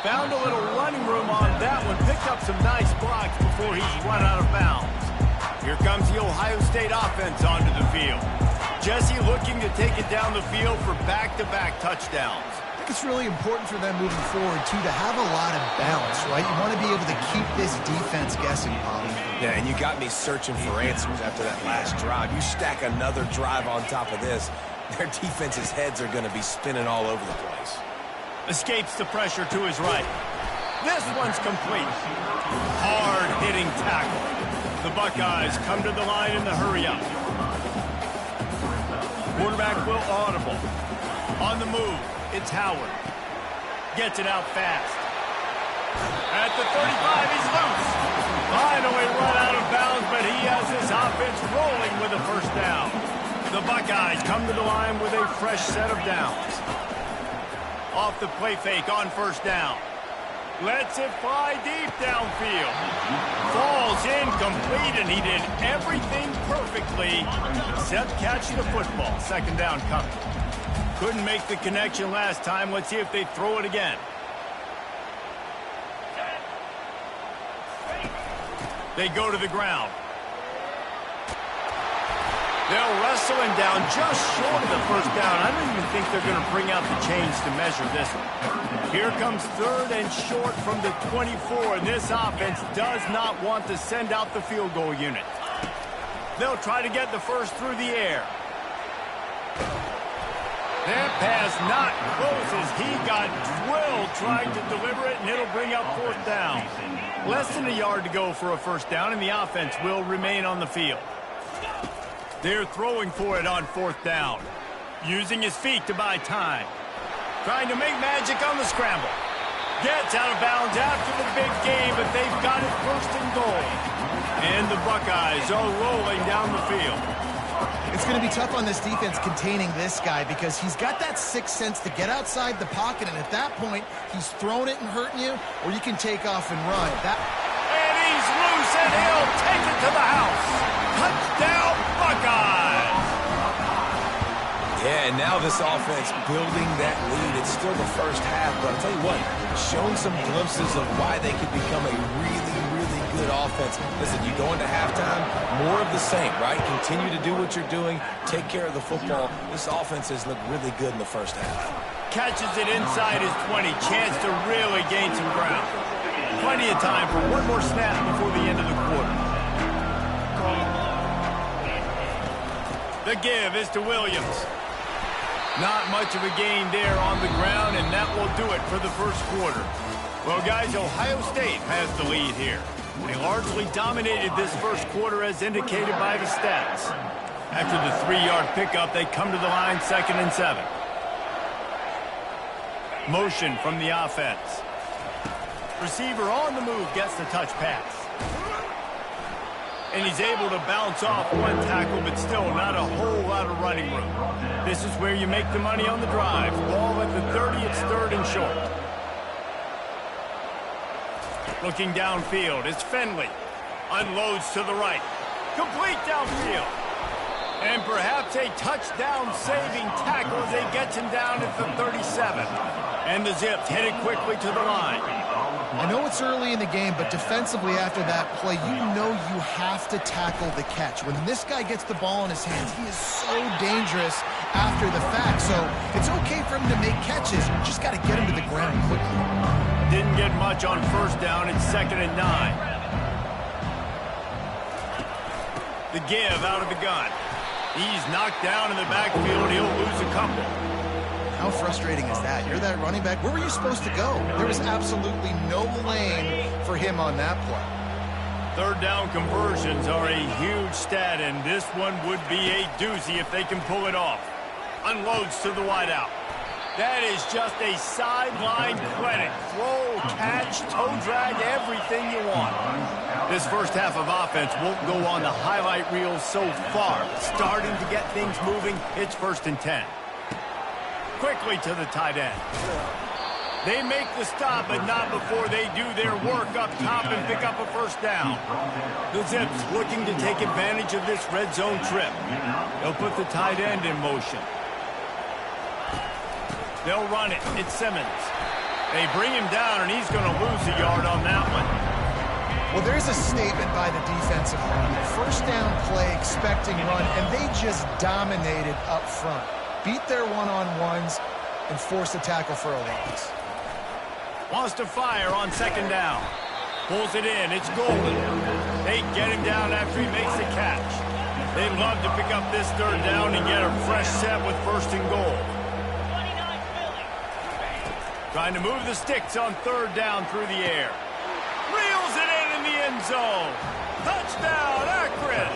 Found a little running room on that one. Picked up some nice blocks before he's run out of bounds. Here comes the Ohio State offense onto the field. Jesse looking to take it down the field for back-to-back touchdowns. I think it's really important for them moving forward, too, to have a lot of balance, right? You want to be able to keep this defense guessing, Polly. Yeah, and you got me searching for answers after that last drive. You stack another drive on top of this, their defense's heads are going to be spinning all over the place. Escapes the pressure to his right. This one's complete. Hard-hitting tackle. The Buckeyes come to the line in the hurry-up. Quarterback will audible. On the move, it's Howard. Gets it out fast. At the 35, he's loose. Finally run out of bounds, but he has this offense rolling with a first down. The Buckeyes come to the line with a fresh set of downs. Off the play fake on first down. Lets it fly deep downfield. Falls incomplete, and he did everything perfectly except catch the football. Second down coming. Couldn't make the connection last time. Let's see if they throw it again. They go to the ground. They'll wrestle him down just short of the first down. I don't even think they're going to bring out the chains to measure this one. Here comes third and short from the 24, and this offense does not want to send out the field goal unit. They'll try to get the first through the air. That pass not close as he got drilled trying to deliver it, and it'll bring up fourth down. Less than a yard to go for a first down, and the offense will remain on the field. They're throwing for it on fourth down. Using his feet to buy time. Trying to make magic on the scramble. Gets out of bounds after the big game, but they've got it first and goal. And the Buckeyes are rolling down the field. It's going to be tough on this defense containing this guy because he's got that sixth sense to get outside the pocket, and at that point, he's throwing it and hurting you, or you can take off and run. And he's loose, and he'll take it to the house. Touchdown, Buckeyes! Yeah, and now this offense building that lead. It's still the first half, but I'll tell you what, showing some glimpses of why they could become a really good offense. Listen, you go into halftime, more of the same, right? Continue to do what you're doing, take care of the football. This offense has looked really good in the first half. Catches it inside his 20, chance to really gain some ground. Plenty of time for one more snap before the end of the quarter. The give is to Williams. Not much of a gain there on the ground, and that will do it for the first quarter. Well, guys, Ohio State has the lead here. They largely dominated this first quarter as indicated by the stats. After the 3-yard pickup, they come to the line 2nd and 7. Motion from the offense. Receiver on the move gets the touch pass. And he's able to bounce off one tackle, but still not a whole lot of running room. This is where you make the money on the drive. Ball at the 30, it's 3rd and short. Looking downfield, it's Finley. Unloads to the right. Complete downfield. And perhaps a touchdown-saving tackle as they get him down at the 37. And the Zips headed quickly to the line. I know it's early in the game, but defensively after that play, you know you have to tackle the catch. When this guy gets the ball in his hands, he is so dangerous after the fact. So it's okay for him to make catches. You just got to get him to the ground quickly. Didn't get much on first down. It's 2nd and 9. The give out of the gun. He's knocked down in the backfield. He'll lose a couple. How frustrating is that? You're that running back. Where were you supposed to go? There was absolutely no lane for him on that play. 3rd down conversions are a huge stat, and this one would be a doozy if they can pull it off. Unloads to the wideout. That is just a sideline clinic. Throw, catch, toe drag, everything you want. This first half of offense won't go on the highlight reel so far. Starting to get things moving, it's 1st and 10. Quickly to the tight end. They make the stop, but not before they do their work up top and pick up a first down. The Zips looking to take advantage of this red zone trip. They'll put the tight end in motion. They'll run it. It's Simmons. They bring him down, and he's going to lose a yard on that one. Well, there's a statement by the defensive line. First down play, expecting run, and they just dominated up front. Beat their one-on-ones and force a tackle for a loss. Wants to fire on 2nd down. Pulls it in. It's Golden. They get him down after he makes the catch. They'd love to pick up this 3rd down and get a fresh set with 1st and goal. Trying to move the sticks on 3rd down through the air. Reels it in the end zone. Touchdown, Akron.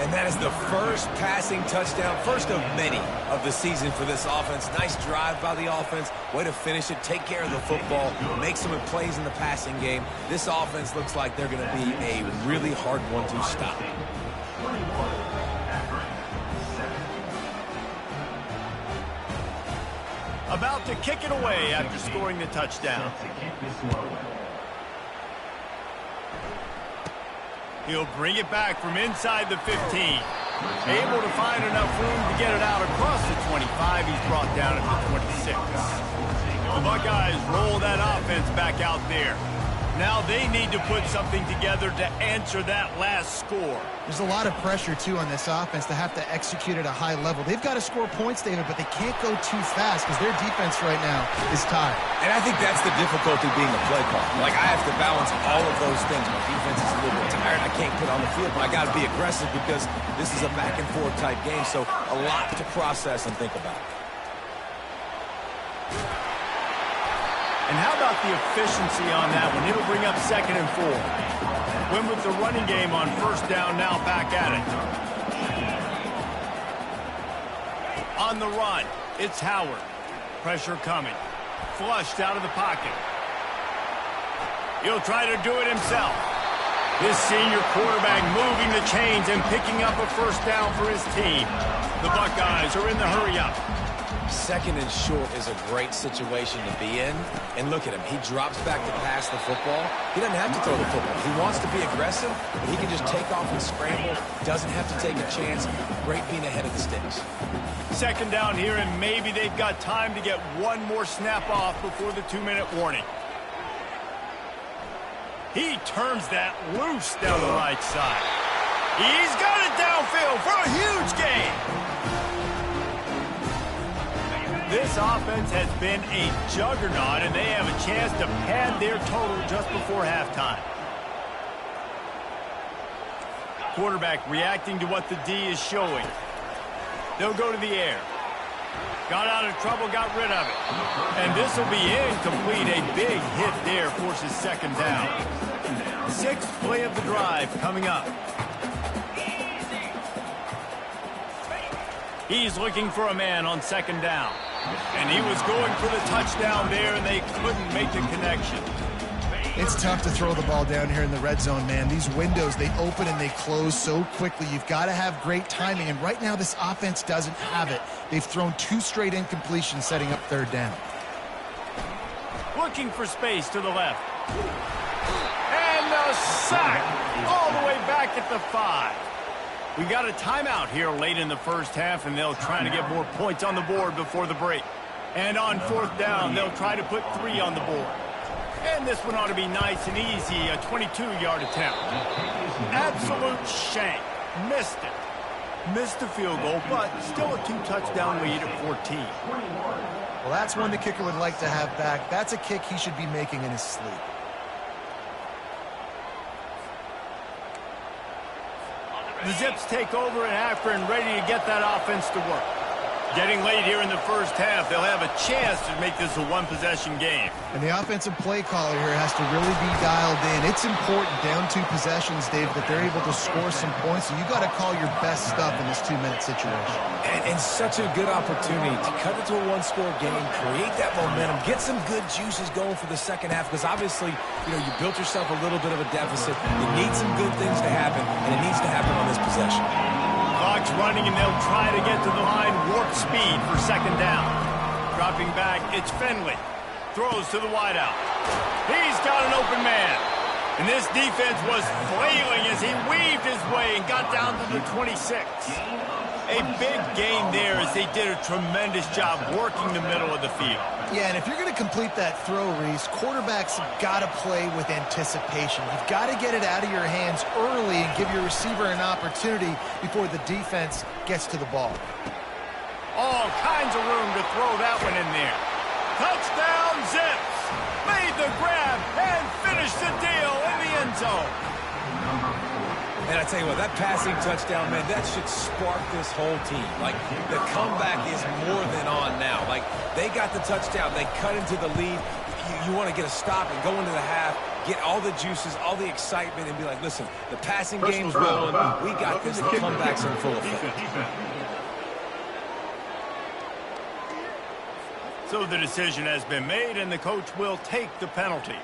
And that is the first passing touchdown, first of many of the season for this offense. Nice drive by the offense. Way to finish it, take care of the football, make some plays in the passing game. This offense looks like they're going to be a really hard one to stop. About to kick it away after scoring the touchdown. He'll bring it back from inside the 15. Able to find enough room to get it out across the 25. He's brought down at the 26. The Buckeyes roll that offense back out there. Now they need to put something together to answer that last score. There's a lot of pressure, too, on this offense to have to execute at a high level. They've got to score points, David, but they can't go too fast because their defense right now is tired. And I think that's the difficulty being a play caller. Like, I have to balance all of those things. My defense is a little bit tired. I can't put on the field, but I got to be aggressive because this is a back-and-forth type game, so a lot to process and think about. And how about the efficiency on that one? It'll bring up 2nd and 4. Win with the running game on 1st down, now back at it. On the run, it's Howard. Pressure coming. Flushed out of the pocket. He'll try to do it himself. This senior quarterback moving the chains and picking up a first down for his team. The Buckeyes are in the hurry-up. Second and short is a great situation to be in. And look at him. He drops back to pass the football. He doesn't have to throw the football. He wants to be aggressive, but he can just take off and scramble. Doesn't have to take a chance. Great being ahead of the sticks. Second down here, and maybe they've got time to get one more snap off before the 2-minute warning. He turns that loose down the right side. He's got it downfield for a huge gain. This offense has been a juggernaut, and they have a chance to pad their total just before halftime. Quarterback reacting to what the D is showing. They'll go to the air. Got out of trouble, got rid of it. And this will be incomplete. A big hit there forces second down. Sixth play of the drive coming up. He's looking for a man on second down. And he was going for the touchdown there, and they couldn't make the connection. It's tough to throw the ball down here in the red zone, man. These windows, they open and they close so quickly. You've got to have great timing, and right now this offense doesn't have it. They've thrown 2 straight incompletions setting up third down. Looking for space to the left. And a sack all the way back at the 5. We got a timeout here late in the first half, and they'll try to get more points on the board before the break. And on fourth down, they'll try to put 3 on the board. And this one ought to be nice and easy, a 22-yard attempt. Absolute shank. Missed it. Missed the field goal, but still a 2-touchdown lead at 14. Well, that's one the kicker would like to have back. That's a kick he should be making in his sleep. The Zips take over at Akron, ready to get that offense to work. Getting late here in the first half, they'll have a chance to make this a one-possession game. And the offensive play caller here has to really be dialed in. It's important down 2 possessions, Dave, that they're able to score some points. So you got to call your best stuff in this 2-minute situation. And such a good opportunity to cut it to a 1-score game, create that momentum, get some good juices going for the second half, because obviously, you built yourself a little bit of a deficit. You need some good things to happen, and it needs to happen on this possession. Clock's running, and they'll try to get to the line warp speed for second down. Dropping back, it's Finley. Throws to the wideout. He's got an open man. And this defense was flailing as he weaved his way and got down to the 26. A big gain there as they did a tremendous job working the middle of the field. Yeah, and if you're going to complete that throw, Reese, quarterbacks have got to play with anticipation. You've got to get it out of your hands early and give your receiver an opportunity before the defense gets to the ball. All kinds of room to throw that one in there. Touchdown, Zips! Made the grab and finished the deal in the end zone. And I tell you what, that passing touchdown, man, that should spark this whole team. Like, the comeback is more than on now. Like, they got the touchdown. They cut into the lead. You want to get a stop and go into the half, get all the juices, all the excitement, and be like, listen, the passing game's rolling. We got this. The comeback's in full effect. So the decision has been made, and the coach will take the penalty.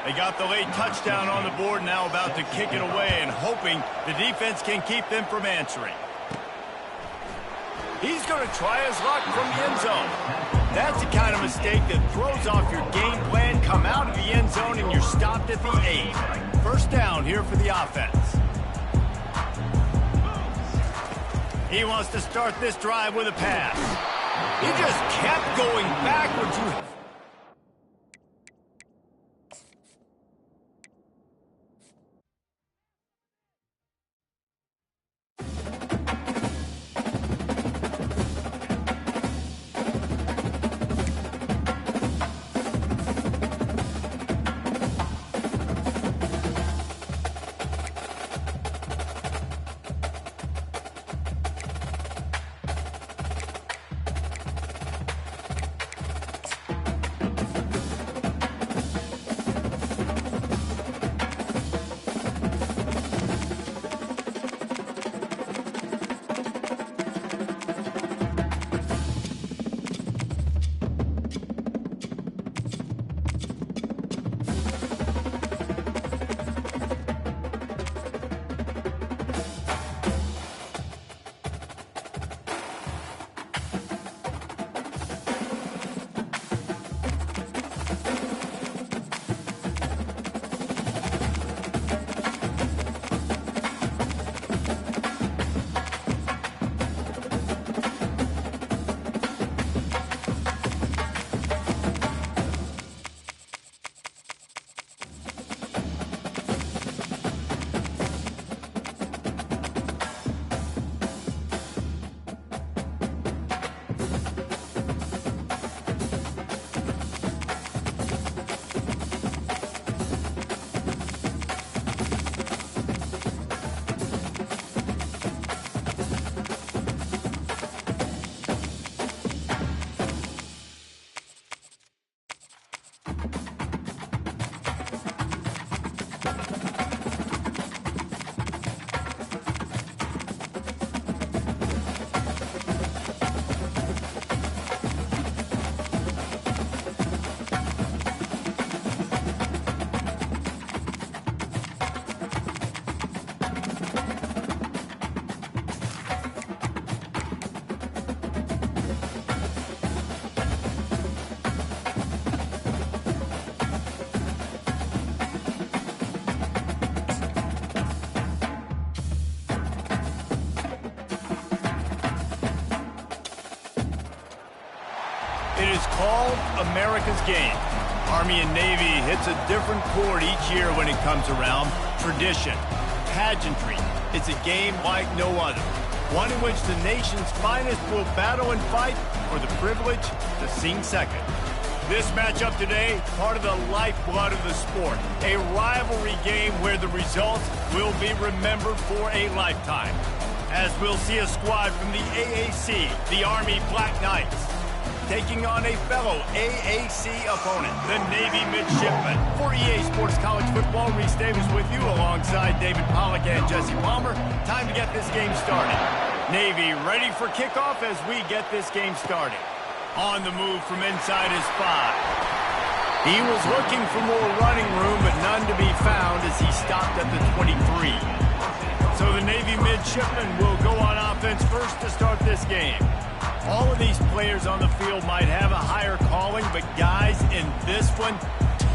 They got the late touchdown on the board, now about to kick it away and hoping the defense can keep them from answering. He's going to try his luck from the end zone. That's the kind of mistake that throws off your game plan. Come out of the end zone and you're stopped at the 8. First down here for the offense. He wants to start this drive with a pass. He just kept going backwards. is called America's Game. Army and Navy hits a different chord each year when it comes around. Tradition, pageantry. It's a game like no other. One in which the nation's finest will battle and fight for the privilege to sing second. This matchup today, part of the lifeblood of the sport. A rivalry game where the results will be remembered for a lifetime. As we'll see a squad from the AAC, the Army Black Knights, taking on a fellow AAC opponent, the Navy Midshipmen. For EA Sports College Football, Reese Davis with you alongside David Pollack and Jesse Palmer. Time to get this game started. Navy ready for kickoff as we get this game started. On the move from inside his 5. He was looking for more running room, but none to be found as he stopped at the 23. So the Navy Midshipmen will go on offense first to start this game. All of these players on the field might have a higher calling, but guys, in this one,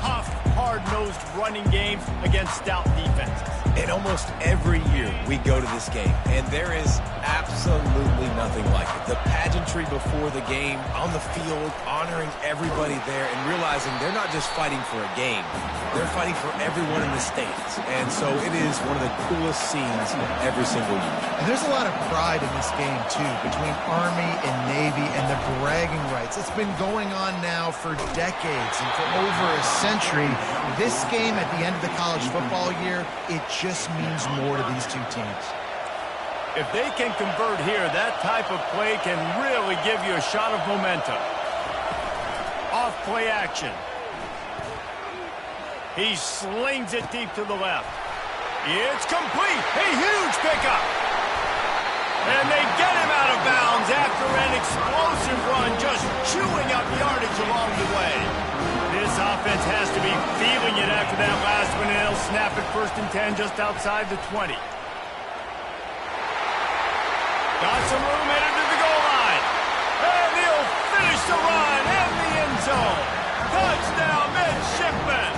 tough, hard-nosed running games against stout defenses. And almost every year we go to this game, and there is absolutely nothing like it. The pageantry before the game, on the field, honoring everybody there, and realizing they're not just fighting for a game. They're fighting for everyone in the stands. And so it is one of the coolest scenes every single year. And there's a lot of pride in this game, too, between Army and Navy and the bragging rights. It's been going on now for decades and for over a century. This game at the end of the college football year, it just means more to these two teams. If they can convert here, that type of play can really give you a shot of momentum. Off play action. He slings it deep to the left. It's complete. A huge pickup. And they get him out of bounds after an explosive run, just chewing up yardage along the way. This offense has to be feeling it after that last one, and they'll snap it 1st and 10 just outside the 20. Got some room headed to the goal line. And he'll finish the run in the end zone. Touchdown, Midshipmen.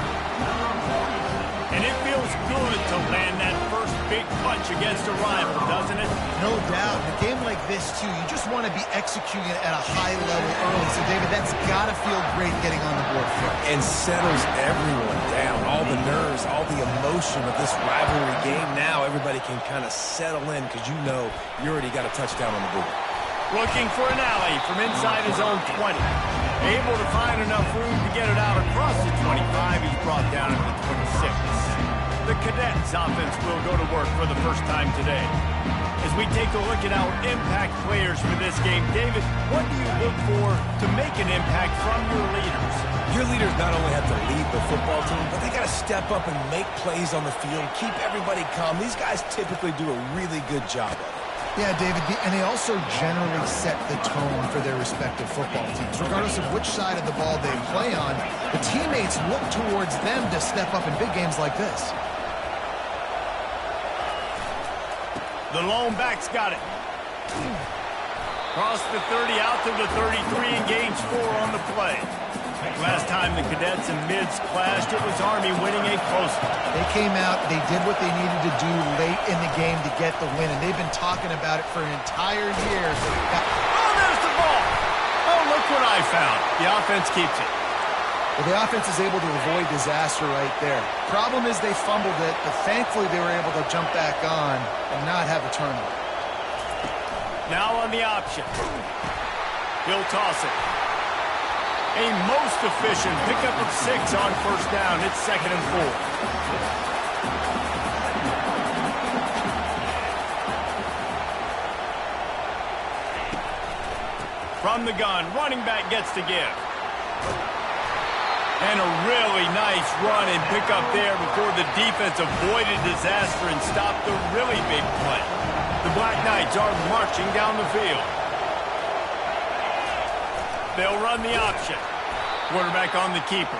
And it feels good to land that first big punch against a rival, doesn't it? No doubt. In a game like this, too, you just want to be executing it at a high level early. So, David, that's got to feel great getting on the board first. And settles everyone down. All the nerves, all the emotion of this rivalry game. Now everybody can kind of settle in because you know you already got a touchdown on the board. Looking for an alley from inside his own 20. Able to find enough room to get it out across the 25. He's brought down at the 26. The Cadets offense will go to work for the first time today. As we take a look at our impact players for this game, David, what do you look for to make an impact from your leaders? Your leaders not only have to lead the football team, but they got to step up and make plays on the field, keep everybody calm. These guys typically do a really good job of it. Yeah, David, and they also generally set the tone for their respective football teams. Regardless of which side of the ball they play on, the teammates look towards them to step up in big games like this. The lone back's got it. Cross the 30 out to the 33 and gains 4 on the play. Last time the Cadets and Mids clashed, it was Army winning a close one. They came out, they did what they needed to do late in the game to get the win, and they've been talking about it for an entire year. Oh, there's the ball. Oh, look what I found. The offense keeps it. Well, the offense is able to avoid disaster right there. Problem is they fumbled it, but thankfully they were able to jump back on and not have a turnover. Now on the option. He'll toss it. A most efficient pickup of 6 on 1st down. It's 2nd and 4. From the gun, running back gets to give. And a really nice run and pickup there before the defense avoided disaster and stopped the really big play. The Black Knights are marching down the field. They'll run the option. Quarterback on the keeper.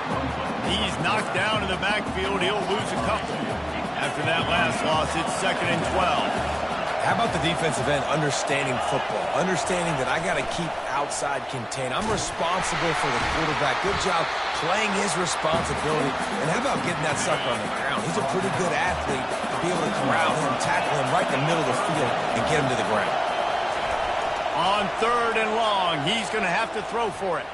He's knocked down in the backfield. He'll lose a couple. After that last loss, it's 2nd and 12. How about the defensive end understanding football, understanding that I got to keep outside contained. I'm responsible for the quarterback. Good job playing his responsibility. And how about getting that sucker on the ground? He's a pretty good athlete to be able to corral him, tackle him right in the middle of the field, and get him to the ground. On 3rd and long, he's going to have to throw for it.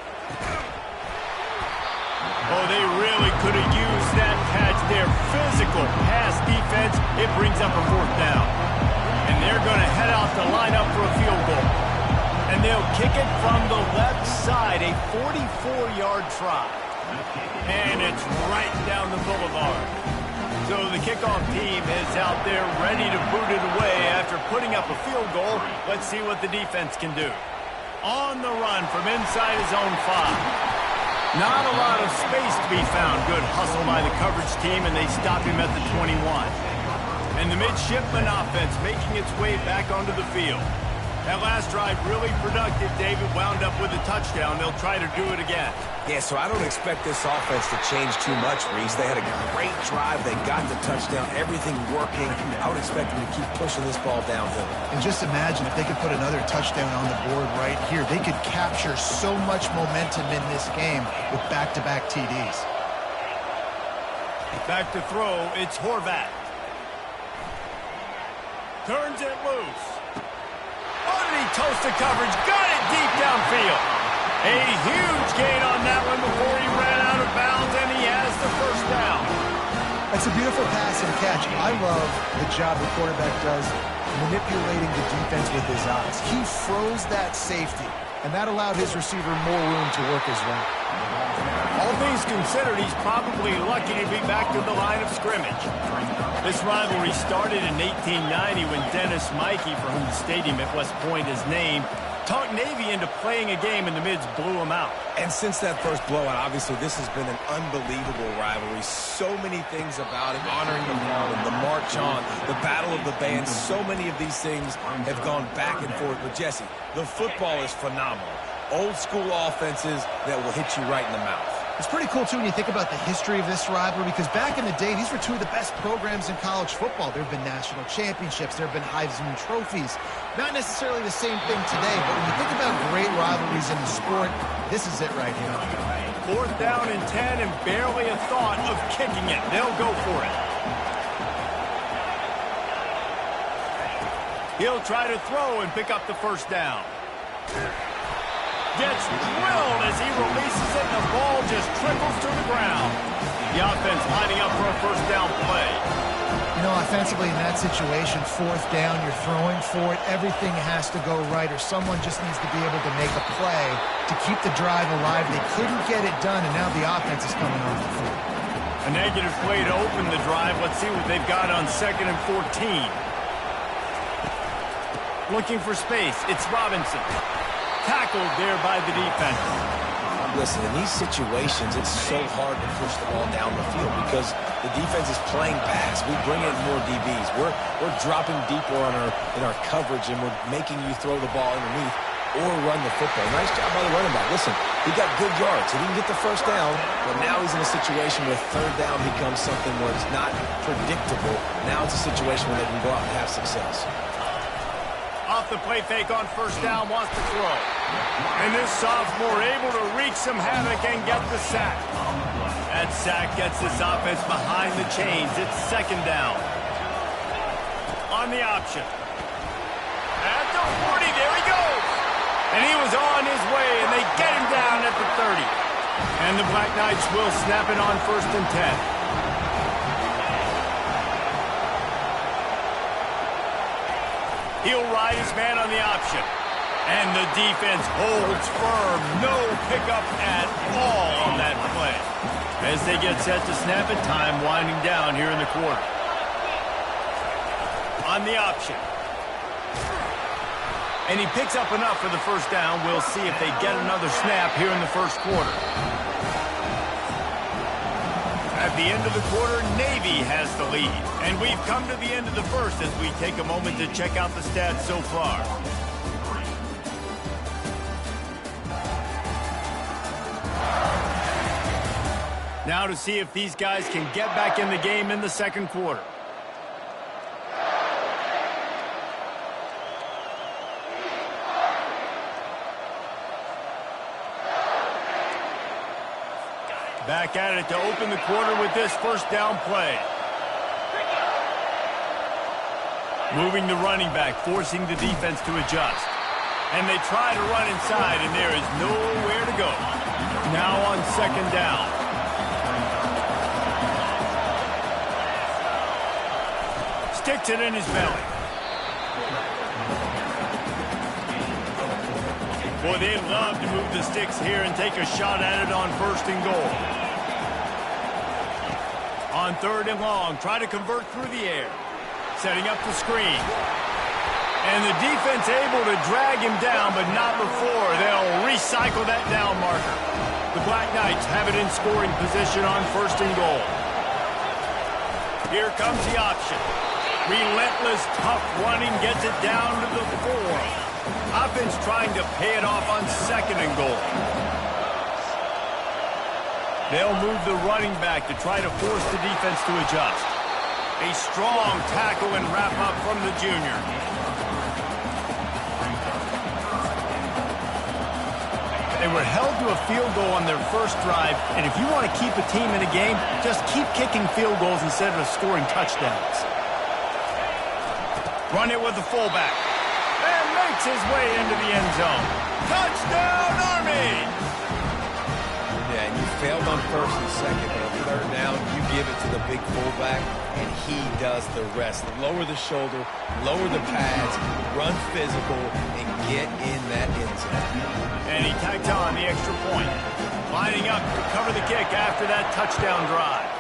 Oh, they really could have used that catch there. Physical pass defense. It brings up a 4th down. And they're going to head out to line up for a field goal. And they'll kick it from the left side, a 44-yard try. And it's right down the boulevard. So the kickoff team is out there ready to boot it away after putting up a field goal. Let's see what the defense can do. On the run from inside his own 5. Not a lot of space to be found. Good hustle by the coverage team, and they stop him at the 21. And the midshipman offense making its way back onto the field. That last drive really productive. David wound up with a touchdown. They'll try to do it again. Yeah, so I don't expect this offense to change too much, Reese. They had a great drive. They got the touchdown. Everything working. I would expect them to keep pushing this ball downhill. And just imagine if they could put another touchdown on the board right here. They could capture so much momentum in this game with back-to-back TDs. Back to throw. It's Horvat. Turns it loose. Oh, did he toast the coverage? Got it deep downfield. A huge gain on that one before he ran out of bounds, and he has the 1st down. That's a beautiful pass and catch. I love the job the quarterback does manipulating the defense with his eyes. He froze that safety, and that allowed his receiver more room to work his route. All things considered, he's probably lucky to be back to the line of scrimmage. This rivalry started in 1890 when Dennis Mikey, for whom the stadium at West Point is named, talked Navy into playing a game, and the Mids blew him out. And since that first blowout, obviously, this has been an unbelievable rivalry. So many things about it, honoring the fallen, the march on, the battle of the bands. So many of these things have gone back and forth. But, Jesse, the football is phenomenal. Old school offenses that will hit you right in the mouth. It's pretty cool, too, when you think about the history of this rivalry, because back in the day, these were two of the best programs in college football. There have been national championships. There have been Heisman trophies. Not necessarily the same thing today, but when you think about great rivalries in the sport, this is it right here. 4th down and 10, and barely a thought of kicking it. They'll go for it. He'll try to throw and pick up the 1st down. Gets drilled as he releases it, and the ball just trickles to the ground. The offense lining up for a 1st down play. You know, offensively in that situation, 4th down, you're throwing for it. Everything has to go right, or someone just needs to be able to make a play to keep the drive alive. They couldn't get it done, and now the offense is coming off the field. A negative play to open the drive. Let's see what they've got on 2nd and 14. Looking for space. It's Robinson. Tackled there by the defense. Listen, in these situations, it's so hard to push the ball down the field because the defense is playing pass. We bring in more DBs. We're dropping deeper in our coverage, and we're making you throw the ball underneath or run the football. Nice job by the running back. Listen, he got good yards. He didn't get the 1st down, but now he's in a situation where 3rd down becomes something where it's not predictable. Now it's a situation where they can go out and have success. Off the play fake on 1st down, wants to throw. And this sophomore able to wreak some havoc and get the sack. That sack gets this offense behind the chains. It's 2nd down. On the option. At the 40, there he goes. And he was on his way, and they get him down at the 30. And the Black Knights will snap it on 1st and 10. He'll ride his man on the option. And the defense holds firm. No pickup at all on that play. As they get set to snap it, time winding down here in the quarter. On the option. And he picks up enough for the 1st down. We'll see if they get another snap here in the 1st quarter. At the end of the quarter, Navy has the lead. And we've come to the end of the 1st as we take a moment to check out the stats so far. Now to see if these guys can get back in the game in the 2nd quarter. Back at it to open the quarter with this 1st down play. Moving the running back, forcing the defense to adjust. And they try to run inside, and there is nowhere to go. Now on second down. Sticks it in his belly. Boy, they love to move the sticks here and take a shot at it on 1st and goal. On 3rd and long, try to convert through the air. Setting up the screen. And the defense able to drag him down, but not before. They'll recycle that down marker. The Black Knights have it in scoring position on 1st and goal. Here comes the option. Relentless, tough running gets it down to the 4. Offense trying to pay it off on 2nd and goal. They'll move the running back to try to force the defense to adjust. A strong tackle and wrap up from the junior. They were held to a field goal on their first drive, and if you want to keep a team in a game, just keep kicking field goals instead of scoring touchdowns. Run it with the fullback. And makes his way into the end zone. Touchdown, Army! Yeah, and you failed on 1st and 2nd, but on 3rd down, you give it to the big fullback, and he does the rest. Lower the shoulder, lower the pads, run physical, and get in that end zone. And he tacked on the extra point. Lining up to cover the kick after that touchdown drive.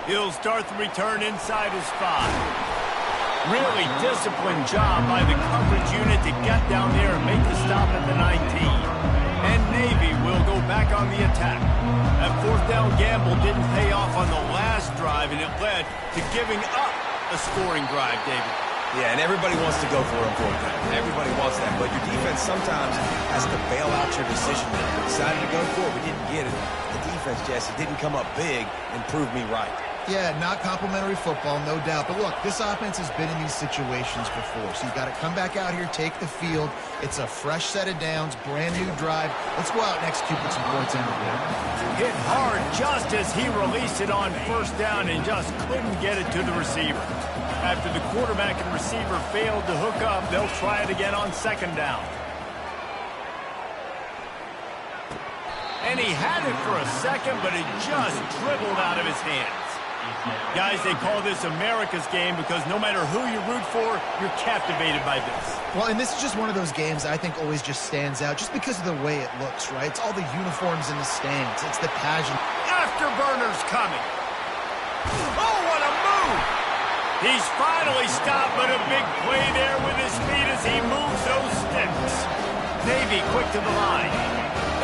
He'll start the return inside his 5. Really disciplined job by the coverage unit to get down there and make the stop at the 19. And Navy will go back on the attack. That 4th down gamble didn't pay off on the last drive, and it led to giving up a scoring drive, David. Yeah, and everybody wants to go for it on 4th down. Everybody wants that, but your defense sometimes has to bail out your decision. We decided to go for it, we didn't get it. The defense, Jesse, didn't come up big and prove me right. Yeah, not complimentary football, no doubt. But look, this offense has been in these situations before. So you've got to come back out here, take the field. It's a fresh set of downs, brand new drive. Let's go out and execute with some points in the game. Hit hard just as he released it on 1st down and just couldn't get it to the receiver. After the quarterback and receiver failed to hook up, they'll try it again on 2nd down. And he had it for a second, but it just dribbled out of his hands. Guys, they call this America's game because no matter who you root for, you're captivated by this. Well, and this is just one of those games I think always just stands out just because of the way it looks, right? It's all the uniforms in the stands. It's the pageant. Afterburners coming. Oh, what a move! He's finally stopped, but a big play there with his feet as he moves those sticks. Navy quick to the line.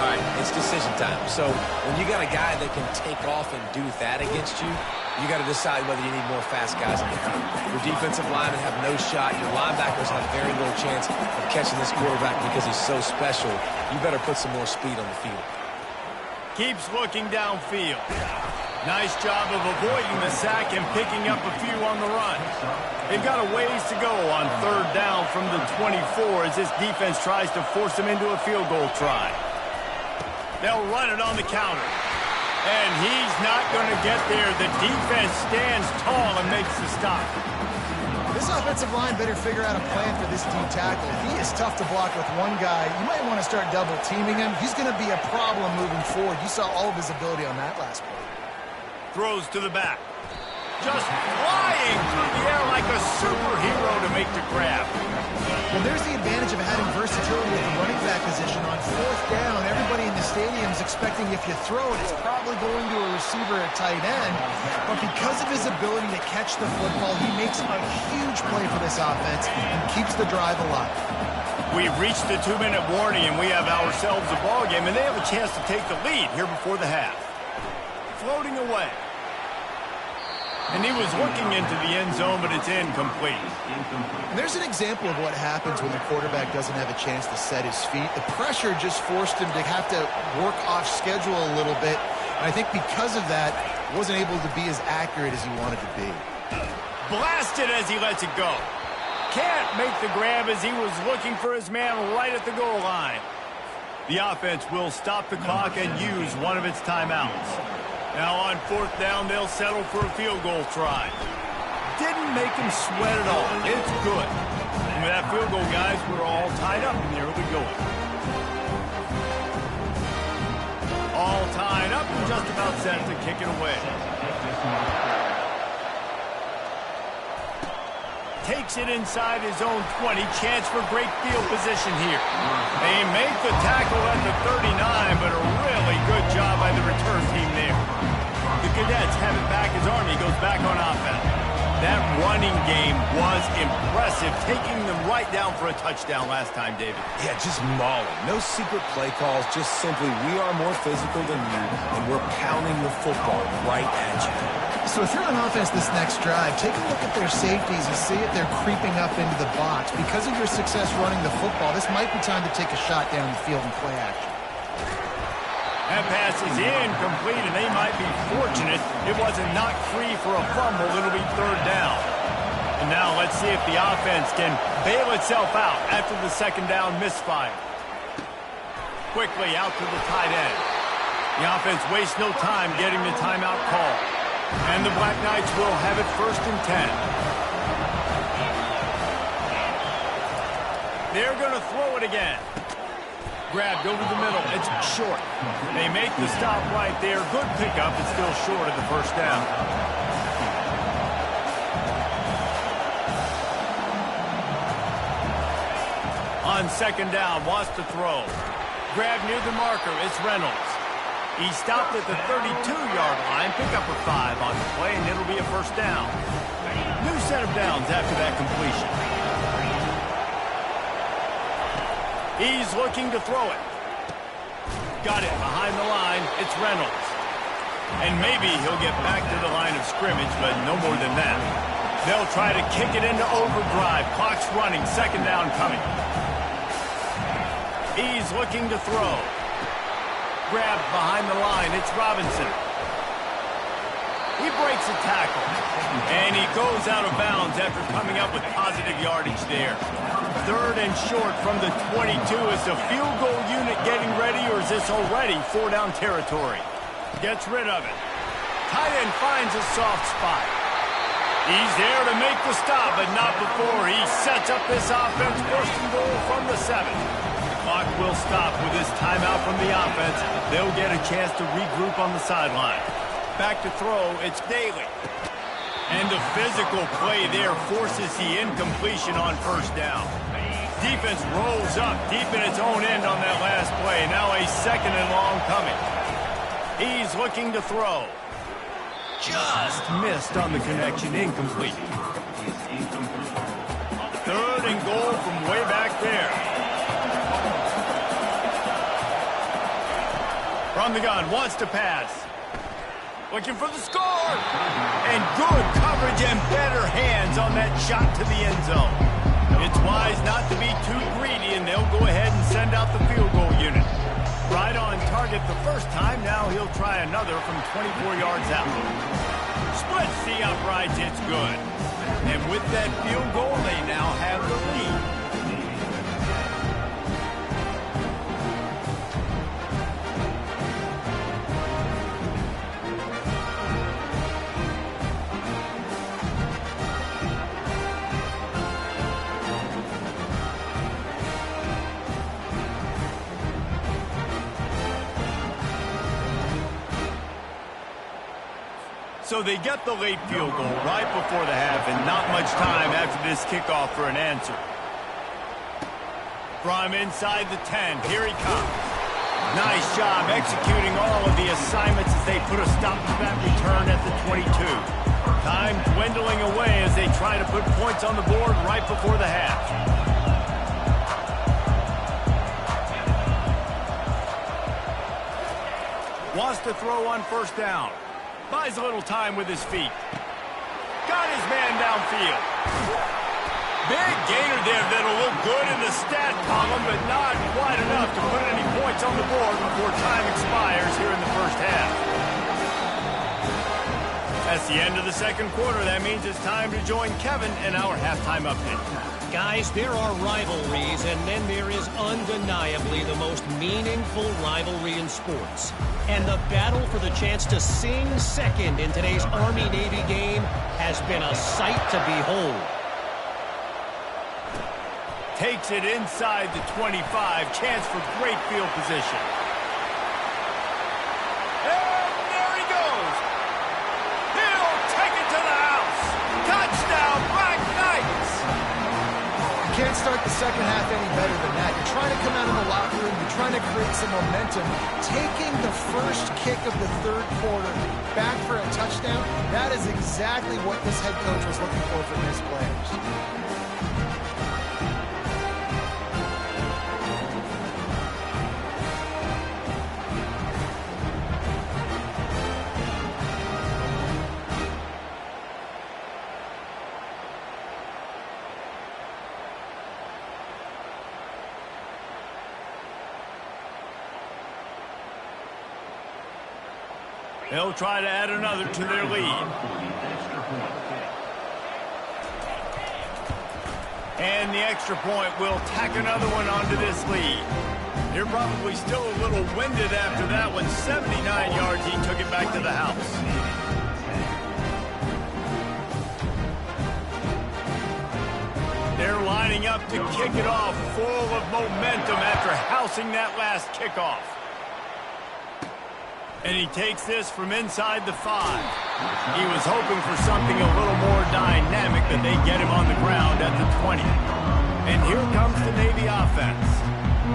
All right, it's decision time. So when you got a guy that can take off and do that against you, you got to decide whether you need more fast guys in the field. Your defensive linemen have no shot. Your linebackers have very little chance of catching this quarterback because he's so special. You better put some more speed on the field. Keeps looking downfield. Nice job of avoiding the sack and picking up a few on the run. They've got a ways to go on 3rd down from the 24 as this defense tries to force them into a field goal try. They'll run it on the counter. And he's not going to get there. The defense stands tall and makes the stop. This offensive line better figure out a plan for this D tackle. He is tough to block with one guy. You might want to start double teaming him. He's going to be a problem moving forward. You saw all of his ability on that last play. Throws to the back. Just flying through the air like a superhero to make the grab. Well, there's the advantage of having versatility at the running back position. On 4th down, everybody in the stadium is expecting if you throw it, it's probably going to a receiver at tight end. But because of his ability to catch the football, he makes a huge play for this offense and keeps the drive alive. We've reached the 2-minute warning, and we have ourselves a ball game, and they have a chance to take the lead here before the half. Floating away. And he was looking into the end zone, but it's incomplete. And there's an example of what happens when the quarterback doesn't have a chance to set his feet. The pressure just forced him to have to work off schedule a little bit. And I think because of that, wasn't able to be as accurate as he wanted to be. Blasted as he lets it go. Can't make the grab as he was looking for his man right at the goal line. The offense will stop the clock and use one of its timeouts. Now on 4th down, they'll settle for a field goal try. Didn't make him sweat at all. It's good. And with that field goal, guys, we're all tied up in the early going. All tied up and just about set to kick it away. Takes it inside his own 20. Chance for great field position here. They make the tackle at the 39, but a really good job by the return team there. The Cadets have it back as Army goes back on offense. That running game was impressive, taking them right down for a touchdown last time, David. Yeah, just mauling. No secret play calls, just simply we are more physical than you, and we're pounding the football right at you. So if you're on offense this next drive, take a look at their safeties and see if they're creeping up into the box. Because of your success running the football, this might be time to take a shot down the field and play action. That pass is incomplete, and they might be fortunate it wasn't knocked free for a fumble. It'll be third down. And now let's see if the offense can bail itself out after the second down misfire. Quickly out to the tight end. The offense wastes no time getting the timeout call. And the Black Knights will have it 1st and 10. They're going to throw it again. Grabbed over the middle. It's short. They make the stop right there. Good pickup. It's still short of the first down. On second down, wants to throw. Grab near the marker. It's Reynolds. He stopped at the 32-yard line. Pick up a 5 on the play, and it'll be a first down. New set of downs after that completion. He's looking to throw it. Got it behind the line. It's Reynolds. And maybe he'll get back to the line of scrimmage, but no more than that. They'll try to kick it into overdrive. Clock's running. Second down coming. He's looking to throw. Grabbed behind the line. It's Robinson. He breaks a tackle. And he goes out of bounds after coming up with positive yardage there. Third and short from the 22. Is the field goal unit getting ready, or is this already 4-down territory? Gets rid of it. Tight end finds a soft spot. He's there to make the stop, but not before he sets up this offense. 1st and goal from the 7. Clock will stop with this timeout from the offense. They'll get a chance to regroup on the sideline. Back to throw, it's Daly. And the physical play there forces the incompletion on first down. Defense rolls up deep in its own end on that last play. Now a second and long coming. He's looking to throw. Just missed on the connection, incomplete. Third and goal from way back there. From the gun, wants to pass. Looking for the score. And good coverage and better hands on that shot to the end zone. It's wise not to be too greedy, and they'll go ahead and send out the field goal unit. Right on target the first time. Now he'll try another from 24 yards out. Splits the uprights. It's good. And with that field goal, they now have the lead. So they get the late field goal right before the half, and not much time after this kickoff for an answer. From inside the 10, here he comes. Nice job executing all of the assignments as they put a stop to that return at the 22. Time dwindling away as they try to put points on the board right before the half. Wants to throw on first down. Buys a little time with his feet. Got his man downfield. Big gainer there that'll look good in the stat column, but not quite enough to put any points on the board before time expires here in the first half. That's the end of the second quarter. That means it's time to join Kevin in our halftime update. Guys, there are rivalries, and then there is undeniably the most meaningful rivalry in sports. And the battle for the chance to sing second in today's Army-Navy game has been a sight to behold. Takes it inside the 25. Chance for great field position. start the second half any better than that. You're trying to come out of the locker room. You're trying to create some momentum. Taking the first kick of the third quarter back for a touchdown, that is exactly what this head coach was looking for from his players. They'll try to add another to their lead. And the extra point will tack another one onto this lead. You're probably still a little winded after that one. 79 yards, he took it back to the house. They're lining up to kick it off, full of momentum after housing that last kickoff. And he takes this from inside the 5. He was hoping for something a little more dynamic, but they get him on the ground at the 20. And here comes the Navy offense.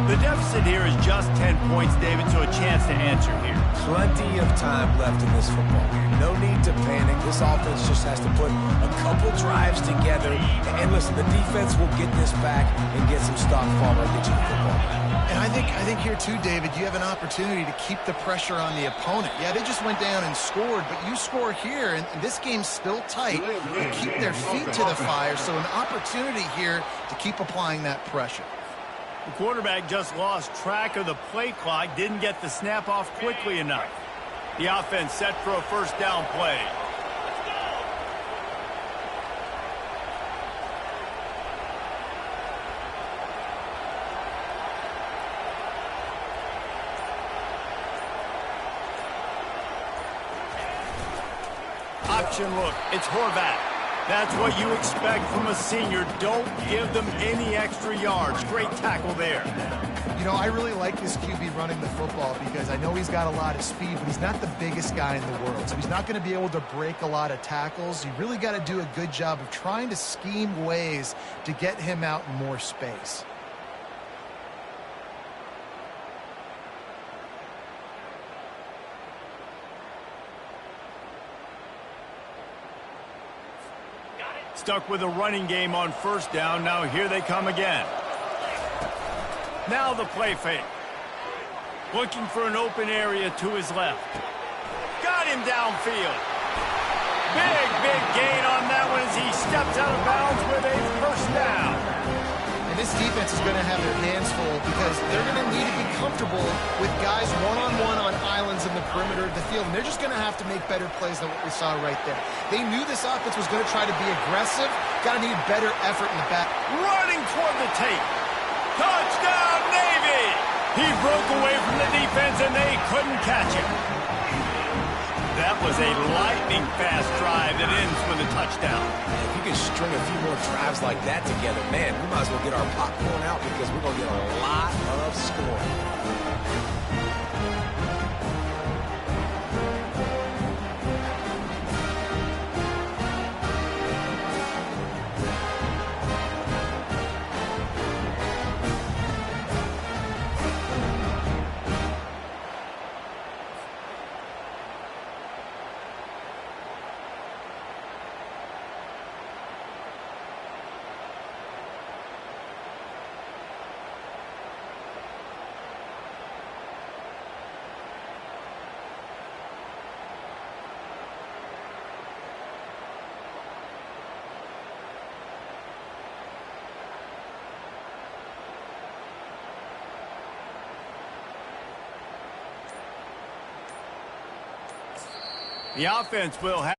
The deficit here is just 10 points, David, so a chance to answer here. Plenty of time left in this football game. No need to panic. This offense just has to put a couple drives together. And listen, the defense will get this back and get some stock form and get you the football back. And I think here too, David, you have an opportunity to keep the pressure on the opponent. Yeah, they just went down and scored, but you score here, and this game's still tight. You keep their feet to the fire, so an opportunity here to keep applying that pressure. The quarterback just lost track of the play clock, didn't get the snap off quickly enough. The offense set for a first down play. Option look, it's Horvat. That's what you expect from a senior. Don't give them any extra yards. Great tackle there. You know, I really like this QB running the football because I know he's got a lot of speed, but he's not the biggest guy in the world. So he's not going to be able to break a lot of tackles. You really got to do a good job of trying to scheme ways to get him out in more space. Stuck with a running game on first down. Now here they come again. Now the play fake. Looking for an open area to his left. Got him downfield. Big gain on that one as he steps out of bounds with a first down. And this defense is going to have their hands full because they're going to need to be comfortable with guys one-on-one on islands in the perimeter of the field. And they're just going to have to make better plays than what we saw right there. They knew this offense was going to try to be aggressive. Got to need better effort in the back. Running toward the tape. Touchdown, Navy! He broke away from the defense and they couldn't catch him. That was a lightning-fast drive that ends with a touchdown. If you can string a few more drives like that together, man, we might as well get our popcorn out because we're going to get a lot of scoring. The offense will have